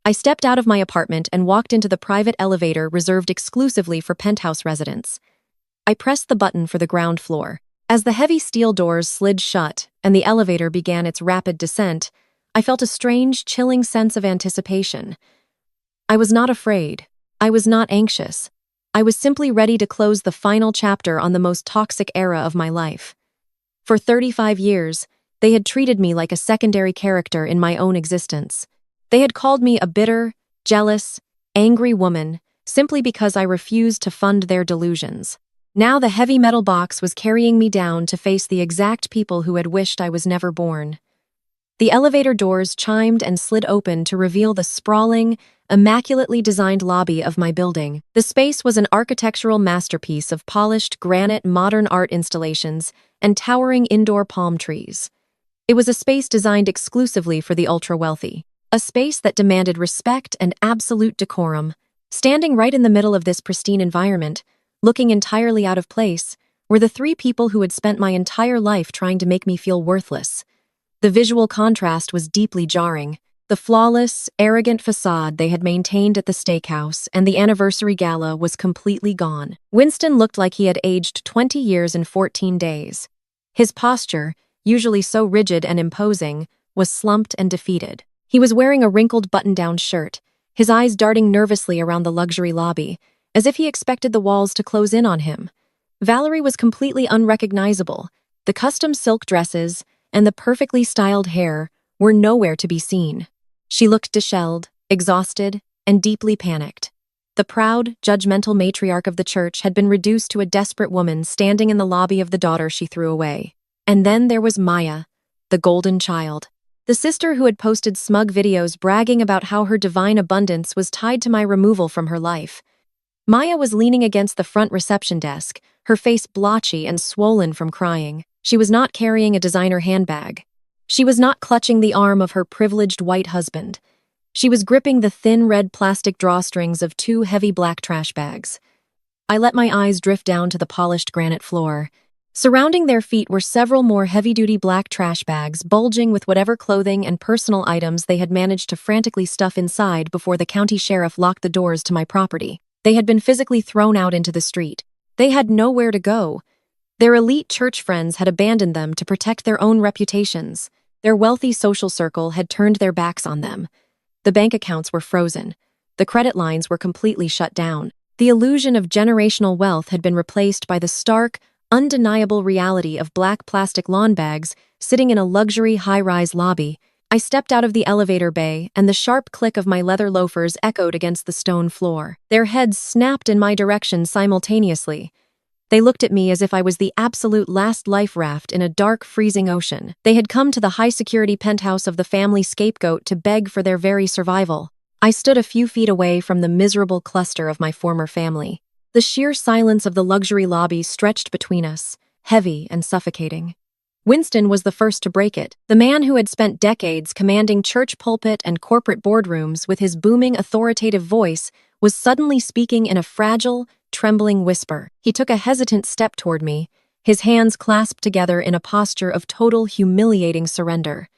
Speaker 1: I stepped out of my apartment and walked into the private elevator reserved exclusively for penthouse residents. I pressed the button for the ground floor. As the heavy steel doors slid shut and the elevator began its rapid descent, I felt a strange, chilling sense of anticipation. I was not afraid. I was not anxious. I was simply ready to close the final chapter on the most toxic era of my life. For 35 years, they had treated me like a secondary character in my own existence. They had called me a bitter, jealous, angry woman simply because I refused to fund their delusions. Now the heavy metal box was carrying me down to face the exact people who had wished I was never born. The elevator doors chimed and slid open to reveal the sprawling, immaculately designed lobby of my building. The space was an architectural masterpiece of polished granite modern art installations and towering indoor palm trees. It was a space designed exclusively for the ultra-wealthy. A space that demanded respect and absolute decorum. Standing right in the middle of this pristine environment, looking entirely out of place, were the 3 people who had spent my entire life trying to make me feel worthless. The visual contrast was deeply jarring. The flawless, arrogant facade they had maintained at the steakhouse and the anniversary gala was completely gone. Winston looked like he had aged 20 years and 14 days. His posture, usually so rigid and imposing, was slumped and defeated. He was wearing a wrinkled button-down shirt, his eyes darting nervously around the luxury lobby, as if he expected the walls to close in on him. Valerie was completely unrecognizable. The custom silk dresses and the perfectly styled hair were nowhere to be seen. She looked disheveled, exhausted, and deeply panicked. The proud, judgmental matriarch of the church had been reduced to a desperate woman standing in the lobby of the daughter she threw away. And then there was Maya, the golden child. The sister who had posted smug videos bragging about how her divine abundance was tied to my removal from her life. Maya was leaning against the front reception desk, her face blotchy and swollen from crying. She was not carrying a designer handbag. She was not clutching the arm of her privileged white husband. She was gripping the thin red plastic drawstrings of 2 heavy black trash bags. I let my eyes drift down to the polished granite floor. Surrounding their feet were several more heavy-duty black trash bags bulging with whatever clothing and personal items they had managed to frantically stuff inside before the county sheriff locked the doors to my property. They had been physically thrown out into the street. They had nowhere to go. Their elite church friends had abandoned them to protect their own reputations. Their wealthy social circle had turned their backs on them. The bank accounts were frozen. The credit lines were completely shut down. The illusion of generational wealth had been replaced by the stark, undeniable reality of black plastic lawn bags sitting in a luxury high-rise lobby. I stepped out of the elevator bay, and the sharp click of my leather loafers echoed against the stone floor. Their heads snapped in my direction simultaneously. They looked at me as if I was the absolute last life raft in a dark, freezing ocean. They had come to the high-security penthouse of the family Scapegoat to beg for their very survival. I stood a few feet away from the miserable cluster of my former family. The sheer silence of the luxury lobby stretched between us, heavy and suffocating. Winston was the first to break it. The man who had spent decades commanding church pulpit and corporate boardrooms with his booming, authoritative voice was suddenly speaking in a fragile, trembling whisper. He took a hesitant step toward me, his hands clasped together in a posture of total, humiliating surrender.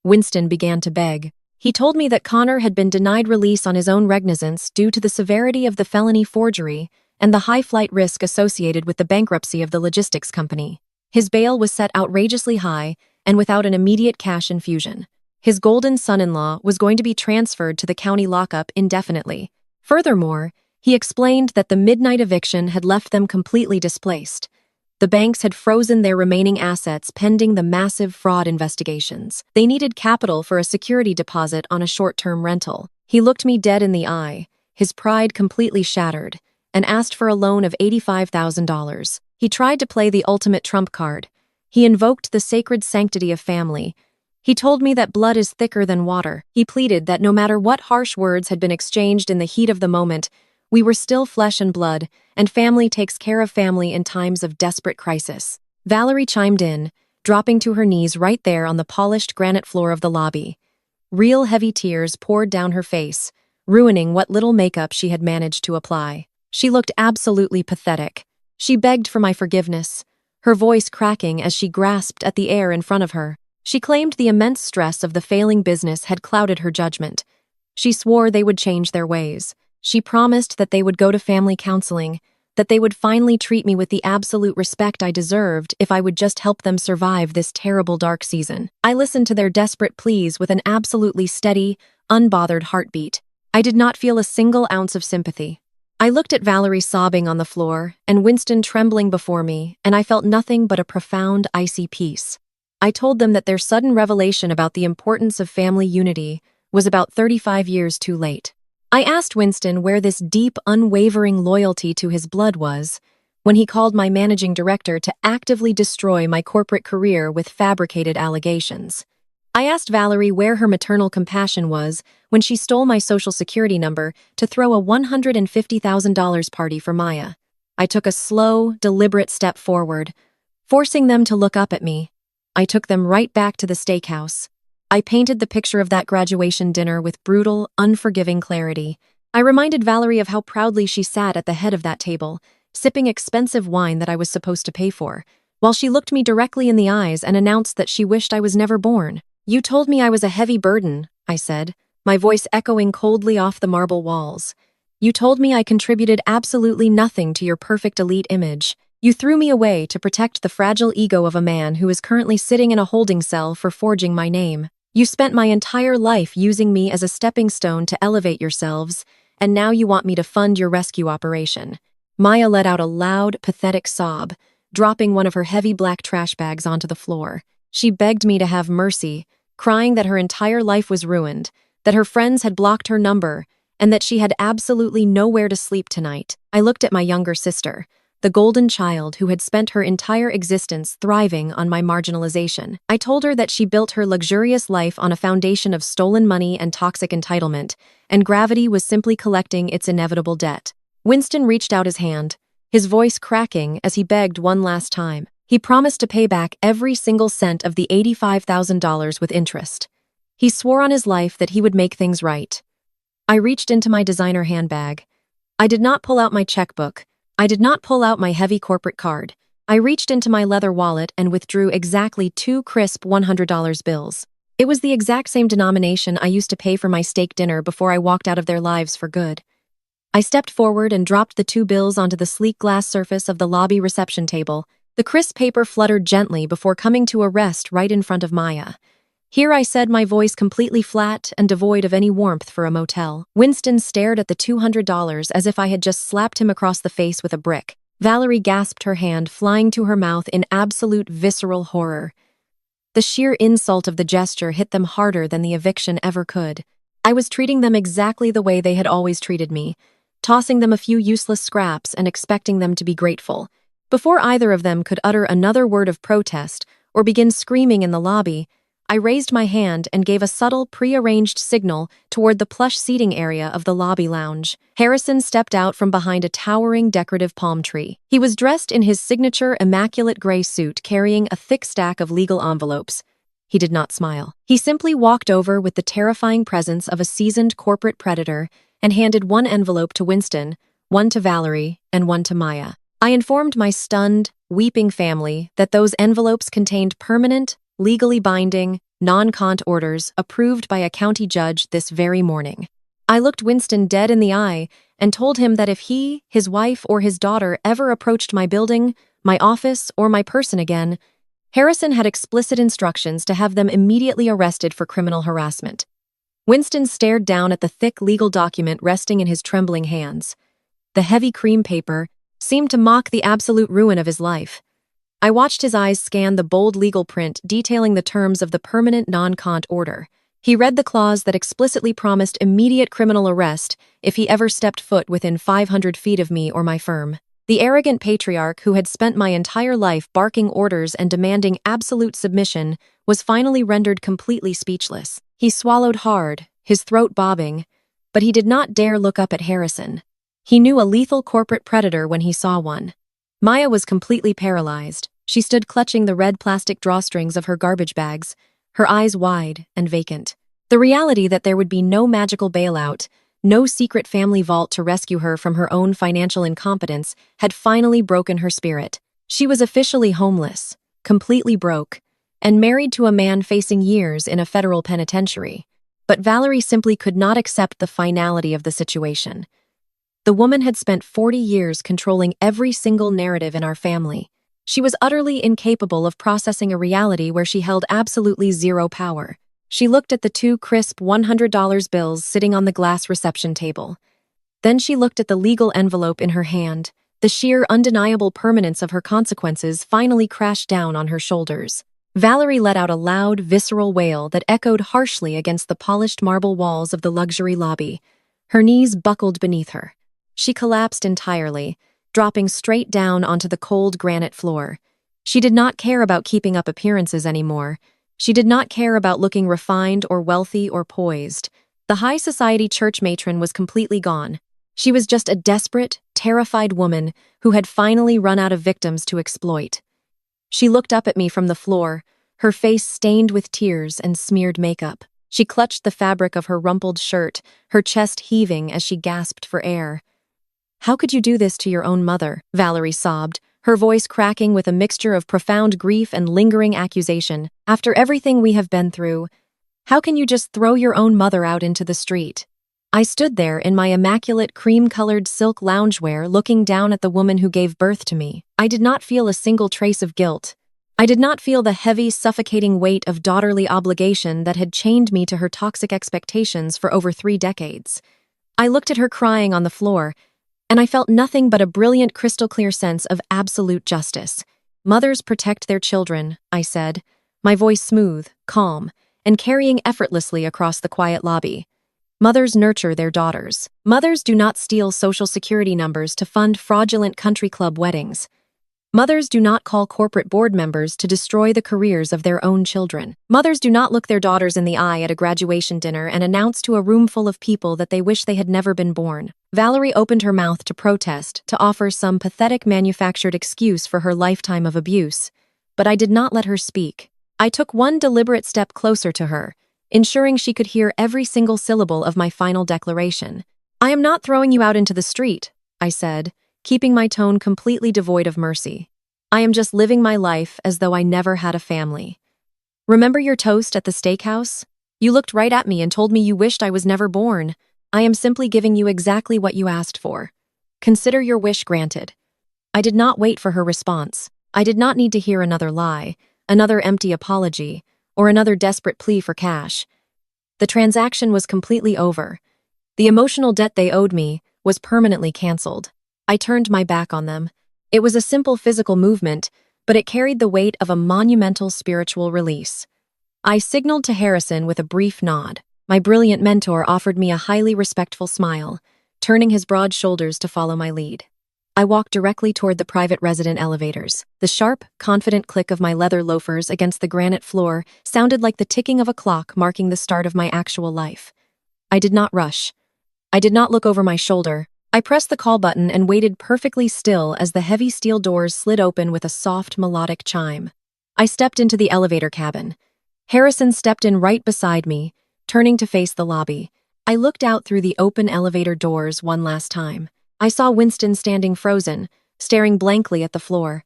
Speaker 1: Winston began to beg. He told me that Connor had been denied release on his own recognizance due to the severity of the felony forgery and the high-flight risk associated with the bankruptcy of the logistics company. His bail was set outrageously high and without an immediate cash infusion. His golden son-in-law was going to be transferred to the county lockup indefinitely. Furthermore, he explained that the midnight eviction had left them completely displaced. The banks had frozen their remaining assets pending the massive fraud investigations. They needed capital for a security deposit on a short-term rental. He looked me dead in the eye, his pride completely shattered, and asked for a loan of $85,000. He tried to play the ultimate trump card. He invoked the sacred sanctity of family. He told me that blood is thicker than water. He pleaded that no matter what harsh words had been exchanged in the heat of the moment, we were still flesh and blood, and family takes care of family in times of desperate crisis. Valerie chimed in, dropping to her knees right there on the polished granite floor of the lobby. Real heavy tears poured down her face, ruining what little makeup she had managed to apply. She looked absolutely pathetic. She begged for my forgiveness, her voice cracking as she grasped at the air in front of her. She claimed the immense stress of the failing business had clouded her judgment. She swore they would change their ways. She promised that they would go to family counseling, that they would finally treat me with the absolute respect I deserved if I would just help them survive this terrible dark season. I listened to their desperate pleas with an absolutely steady, unbothered heartbeat. I did not feel a single ounce of sympathy. I looked at Valerie sobbing on the floor and Winston trembling before me, and I felt nothing but a profound, icy peace. I told them that their sudden revelation about the importance of family unity was about 35 years too late. I asked Winston where this deep, unwavering loyalty to his blood was when he called my managing director to actively destroy my corporate career with fabricated allegations. I asked Valerie where her maternal compassion was when she stole my social security number to throw a $150,000 party for Maya. I took a slow, deliberate step forward, forcing them to look up at me. I took them right back to the steakhouse. I painted the picture of that graduation dinner with brutal, unforgiving clarity. I reminded Valerie of how proudly she sat at the head of that table, sipping expensive wine that I was supposed to pay for, while she looked me directly in the eyes and announced that she wished I was never born. "You told me I was a heavy burden," I said, my voice echoing coldly off the marble walls. "You told me I contributed absolutely nothing to your perfect elite image. You threw me away to protect the fragile ego of a man who is currently sitting in a holding cell for forging my name. You spent my entire life using me as a stepping stone to elevate yourselves, and now you want me to fund your rescue operation." Maya let out a loud, pathetic sob, dropping one of her heavy black trash bags onto the floor. She begged me to have mercy, crying that her entire life was ruined, that her friends had blocked her number, and that she had absolutely nowhere to sleep tonight. I looked at my younger sister, the golden child who had spent her entire existence thriving on my marginalization. I told her that she built her luxurious life on a foundation of stolen money and toxic entitlement, and gravity was simply collecting its inevitable debt. Winston reached out his hand, his voice cracking as he begged one last time. He promised to pay back every single cent of the $85,000 with interest. He swore on his life that he would make things right. I reached into my designer handbag. I did not pull out my checkbook. I did not pull out my heavy corporate card. I reached into my leather wallet and withdrew exactly 2 crisp $100 bills. It was the exact same denomination I used to pay for my steak dinner before I walked out of their lives for good. I stepped forward and dropped the 2 bills onto the sleek glass surface of the lobby reception table. The crisp paper fluttered gently before coming to a rest right in front of Maya. Here I said, my voice completely flat and devoid of any warmth for a motel. Winston stared at the $200 as if I had just slapped him across the face with a brick. Valerie gasped, her hand flying to her mouth in absolute visceral horror. The sheer insult of the gesture hit them harder than the eviction ever could. I was treating them exactly the way they had always treated me, tossing them a few useless scraps and expecting them to be grateful. Before either of them could utter another word of protest or begin screaming in the lobby, I raised my hand and gave a subtle, prearranged signal toward the plush seating area of the lobby lounge. Harrison stepped out from behind a towering decorative palm tree. He was dressed in his signature immaculate gray suit, carrying a thick stack of legal envelopes. He did not smile. He simply walked over with the terrifying presence of a seasoned corporate predator and handed one envelope to Winston, one to Valerie, and one to Maya. I informed my stunned, weeping family that those envelopes contained permanent, legally binding, non-cont orders approved by a county judge this very morning. I looked Winston dead in the eye and told him that if he, his wife, or his daughter ever approached my building, my office, or my person again, Harrison had explicit instructions to have them immediately arrested for criminal harassment. Winston stared down at the thick legal document resting in his trembling hands. The heavy cream paper seemed to mock the absolute ruin of his life. I watched his eyes scan the bold legal print detailing the terms of the permanent non-cont order. He read the clause that explicitly promised immediate criminal arrest if he ever stepped foot within 500 feet of me or my firm. The arrogant patriarch who had spent my entire life barking orders and demanding absolute submission was finally rendered completely speechless. He swallowed hard, his throat bobbing, but he did not dare look up at Harrison. He knew a lethal corporate predator when he saw one. Maya was completely paralyzed. She stood clutching the red plastic drawstrings of her garbage bags, her eyes wide and vacant. The reality that there would be no magical bailout, no secret family vault to rescue her from her own financial incompetence had finally broken her spirit. She was officially homeless, completely broke, and married to a man facing years in a federal penitentiary. But Valerie simply could not accept the finality of the situation. The woman had spent 40 years controlling every single narrative in our family. She was utterly incapable of processing a reality where she held absolutely zero power. She looked at the two crisp $100 bills sitting on the glass reception table. Then she looked at the legal envelope in her hand. The sheer, undeniable permanence of her consequences finally crashed down on her shoulders. Valerie let out a loud, visceral wail that echoed harshly against the polished marble walls of the luxury lobby. Her knees buckled beneath her. She collapsed entirely, dropping straight down onto the cold granite floor. She did not care about keeping up appearances anymore. She did not care about looking refined or wealthy or poised. The high society church matron was completely gone. She was just a desperate, terrified woman who had finally run out of victims to exploit. She looked up at me from the floor, her face stained with tears and smeared makeup. She clutched the fabric of her rumpled shirt, her chest heaving as she gasped for air. "How could you do this to your own mother?" Valerie sobbed, her voice cracking with a mixture of profound grief and lingering accusation. "After everything we have been through, how can you just throw your own mother out into the street?" I stood there in my immaculate cream-colored silk loungewear looking down at the woman who gave birth to me. I did not feel a single trace of guilt. I did not feel the heavy, suffocating weight of daughterly obligation that had chained me to her toxic expectations for over 3 decades. I looked at her crying on the floor, and I felt nothing but a brilliant, crystal-clear sense of absolute justice. "Mothers protect their children," I said, my voice smooth, calm, and carrying effortlessly across the quiet lobby. "Mothers nurture their daughters. Mothers do not steal Social Security numbers to fund fraudulent country club weddings. Mothers do not call corporate board members to destroy the careers of their own children. Mothers do not look their daughters in the eye at a graduation dinner and announce to a room full of people that they wish they had never been born." Valerie opened her mouth to protest, to offer some pathetic manufactured excuse for her lifetime of abuse, but I did not let her speak. I took one deliberate step closer to her, ensuring she could hear every single syllable of my final declaration. "I am not throwing you out into the street," I said, keeping my tone completely devoid of mercy. "I am just living my life as though I never had a family. Remember your toast at the steakhouse? You looked right at me and told me you wished I was never born. I am simply giving you exactly what you asked for. Consider your wish granted." I did not wait for her response. I did not need to hear another lie, another empty apology, or another desperate plea for cash. The transaction was completely over. The emotional debt they owed me was permanently canceled. I turned my back on them. It was a simple physical movement, but it carried the weight of a monumental spiritual release. I signaled to Harrison with a brief nod. My brilliant mentor offered me a highly respectful smile, turning his broad shoulders to follow my lead. I walked directly toward the private resident elevators. The sharp, confident click of my leather loafers against the granite floor sounded like the ticking of a clock marking the start of my actual life. I did not rush. I did not look over my shoulder. I pressed the call button and waited perfectly still as the heavy steel doors slid open with a soft, melodic chime. I stepped into the elevator cabin. Harrison stepped in right beside me, turning to face the lobby. I looked out through the open elevator doors one last time. I saw Winston standing frozen, staring blankly at the floor.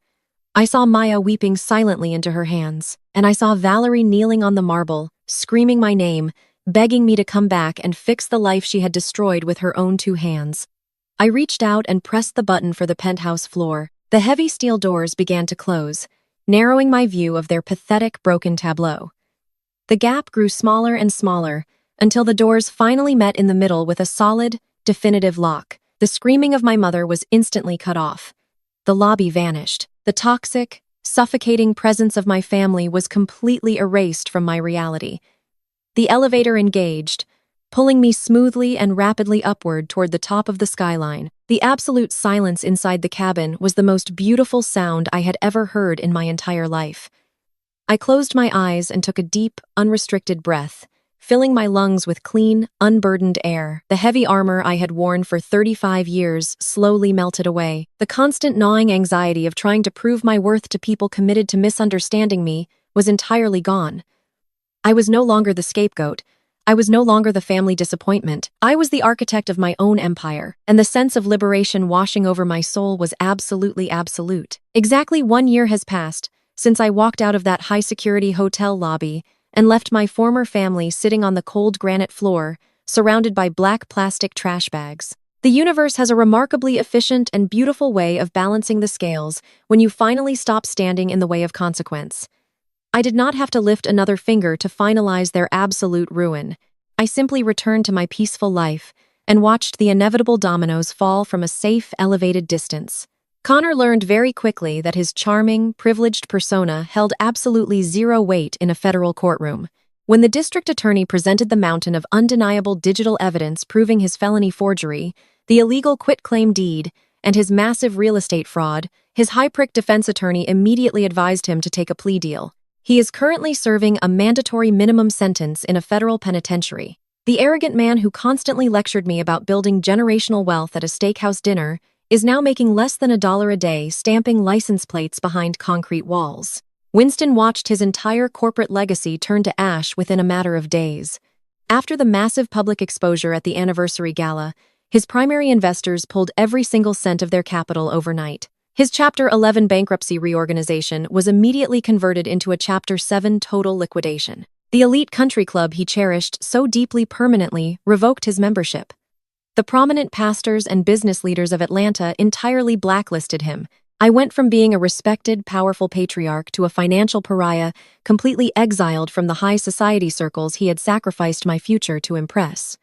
Speaker 1: I saw Maya weeping silently into her hands, and I saw Valerie kneeling on the marble, screaming my name, begging me to come back and fix the life she had destroyed with her own 2 hands. I reached out and pressed the button for the penthouse floor. The heavy steel doors began to close, narrowing my view of their pathetic, broken tableau. The gap grew smaller and smaller, until the doors finally met in the middle with a solid, definitive lock. The screaming of my mother was instantly cut off. The lobby vanished. The toxic, suffocating presence of my family was completely erased from my reality. The elevator engaged, pulling me smoothly and rapidly upward toward the top of the skyline. The absolute silence inside the cabin was the most beautiful sound I had ever heard in my entire life. I closed my eyes and took a deep, unrestricted breath, filling my lungs with clean, unburdened air. The heavy armor I had worn for 35 years slowly melted away. The constant gnawing anxiety of trying to prove my worth to people committed to misunderstanding me was entirely gone. I was no longer the scapegoat. I was no longer the family disappointment. I was the architect of my own empire, and the sense of liberation washing over my soul was absolutely absolute. Exactly 1 year has passed since I walked out of that high-security hotel lobby and left my former family sitting on the cold granite floor, surrounded by black plastic trash bags. The universe has a remarkably efficient and beautiful way of balancing the scales when you finally stop standing in the way of consequence. I did not have to lift another finger to finalize their absolute ruin. I simply returned to my peaceful life and watched the inevitable dominoes fall from a safe, elevated distance. Connor learned very quickly that his charming, privileged persona held absolutely zero weight in a federal courtroom. When the district attorney presented the mountain of undeniable digital evidence proving his felony forgery, the illegal quitclaim deed, and his massive real estate fraud, his high-pricked defense attorney immediately advised him to take a plea deal. He is currently serving a mandatory minimum sentence in a federal penitentiary. The arrogant man who constantly lectured me about building generational wealth at a steakhouse dinner is now making less than $1 a day stamping license plates behind concrete walls. Winston watched his entire corporate legacy turn to ash within a matter of days. After the massive public exposure at the anniversary gala, his primary investors pulled every single cent of their capital overnight. His Chapter 11 bankruptcy reorganization was immediately converted into a Chapter 7 total liquidation. The elite country club he cherished so deeply permanently revoked his membership. The prominent pastors and business leaders of Atlanta entirely blacklisted him. I went from being a respected, powerful patriarch to a financial pariah, completely exiled from the high society circles he had sacrificed my future to impress.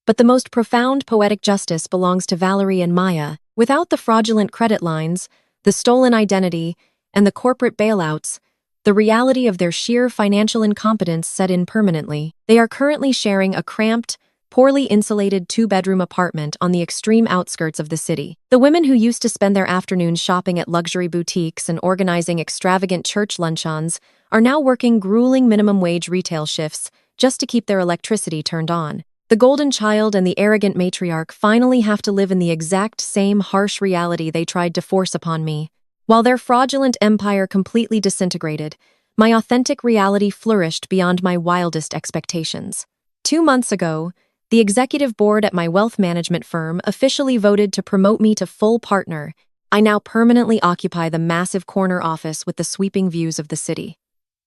Speaker 1: But the most profound poetic justice belongs to Valerie and Maya. Without the fraudulent credit lines, the stolen identity, and the corporate bailouts, the reality of their sheer financial incompetence set in permanently. They are currently sharing a cramped, poorly insulated 2-bedroom apartment on the extreme outskirts of the city. The women who used to spend their afternoons shopping at luxury boutiques and organizing extravagant church luncheons are now working grueling minimum wage retail shifts just to keep their electricity turned on. The golden child and the arrogant matriarch finally have to live in the exact same harsh reality they tried to force upon me. While their fraudulent empire completely disintegrated, my authentic reality flourished beyond my wildest expectations. 2 months ago, the executive board at my wealth management firm officially voted to promote me to full partner. I now permanently occupy the massive corner office with the sweeping views of the city.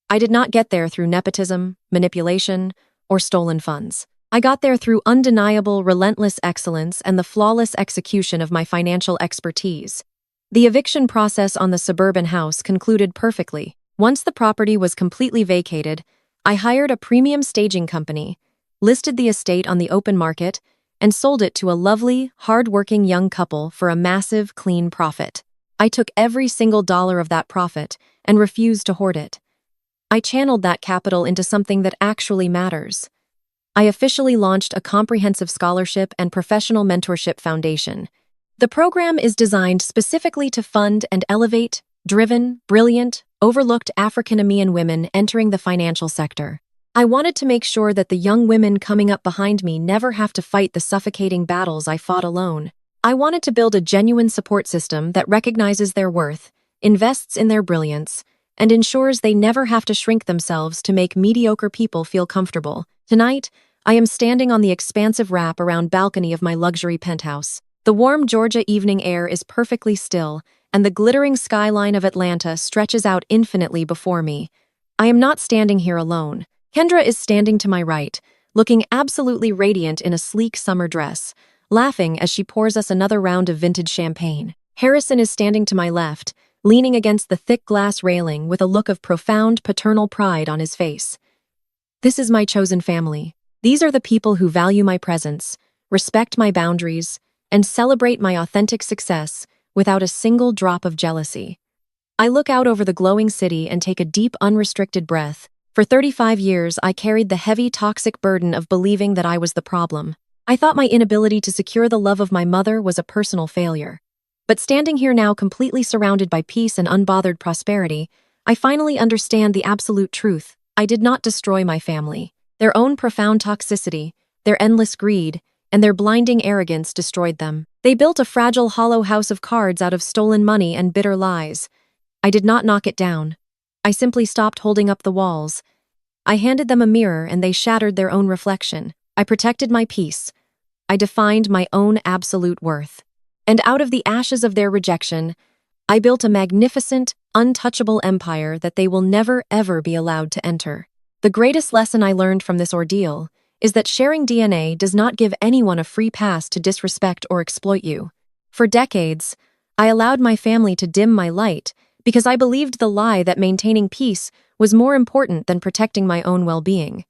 Speaker 1: I did not get there through nepotism, manipulation, or stolen funds. I got there through undeniable, relentless excellence and the flawless execution of my financial expertise. The eviction process on the suburban house concluded perfectly. Once the property was completely vacated, I hired a premium staging company, listed the estate on the open market, and sold it to a lovely, hard-working young couple for a massive, clean profit. I took every single dollar of that profit and refused to hoard it. I channeled that capital into something that actually matters. I officially launched a comprehensive scholarship and professional mentorship foundation. The program is designed specifically to fund and elevate driven, brilliant, overlooked African-American women entering the financial sector. I wanted to make sure that the young women coming up behind me never have to fight the suffocating battles I fought alone. I wanted to build a genuine support system that recognizes their worth, invests in their brilliance, and ensures they never have to shrink themselves to make mediocre people feel comfortable. Tonight, I am standing on the expansive wrap-around balcony of my luxury penthouse. The warm Georgia evening air is perfectly still, and the glittering skyline of Atlanta stretches out infinitely before me. I am not standing here alone. Kendra is standing to my right, looking absolutely radiant in a sleek summer dress, laughing as she pours us another round of vintage champagne. Harrison is standing to my left, leaning against the thick glass railing with a look of profound paternal pride on his face. This is my chosen family. These are the people who value my presence, respect my boundaries, and celebrate my authentic success without a single drop of jealousy. I look out over the glowing city and take a deep, unrestricted breath. For 35 years, I carried the heavy, toxic burden of believing that I was the problem. I thought my inability to secure the love of my mother was a personal failure. But standing here now completely surrounded by peace and unbothered prosperity, I finally understand the absolute truth. I did not destroy my family. Their own profound toxicity, their endless greed, and their blinding arrogance destroyed them. They built a fragile, hollow house of cards out of stolen money and bitter lies. I did not knock it down. I simply stopped holding up the walls. I handed them a mirror and they shattered their own reflection. I protected my peace. I defined my own absolute worth. And out of the ashes of their rejection, I built a magnificent, untouchable empire that they will never, ever be allowed to enter. The greatest lesson I learned from this ordeal is that sharing DNA does not give anyone a free pass to disrespect or exploit you. For decades, I allowed my family to dim my light because I believed the lie that maintaining peace was more important than protecting my own well-being.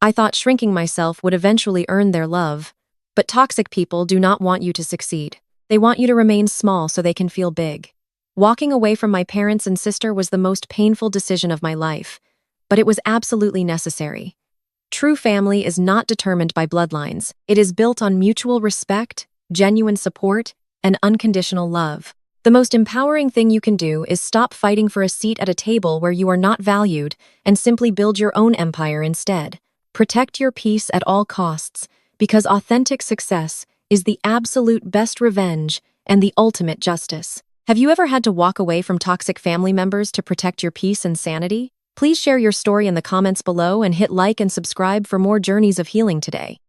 Speaker 1: I thought shrinking myself would eventually earn their love, but toxic people do not want you to succeed. They want you to remain small so they can feel big. Walking away from my parents and sister was the most painful decision of my life, but it was absolutely necessary. True family is not determined by bloodlines. It is built on mutual respect, genuine support, and unconditional love. The most empowering thing you can do is stop fighting for a seat at a table where you are not valued and simply build your own empire instead. Protect your peace at all costs, because authentic success is the absolute best revenge and the ultimate justice. Have you ever had to walk away from toxic family members to protect your peace and sanity? Please share your story in the comments below and hit like and subscribe for more journeys of healing today.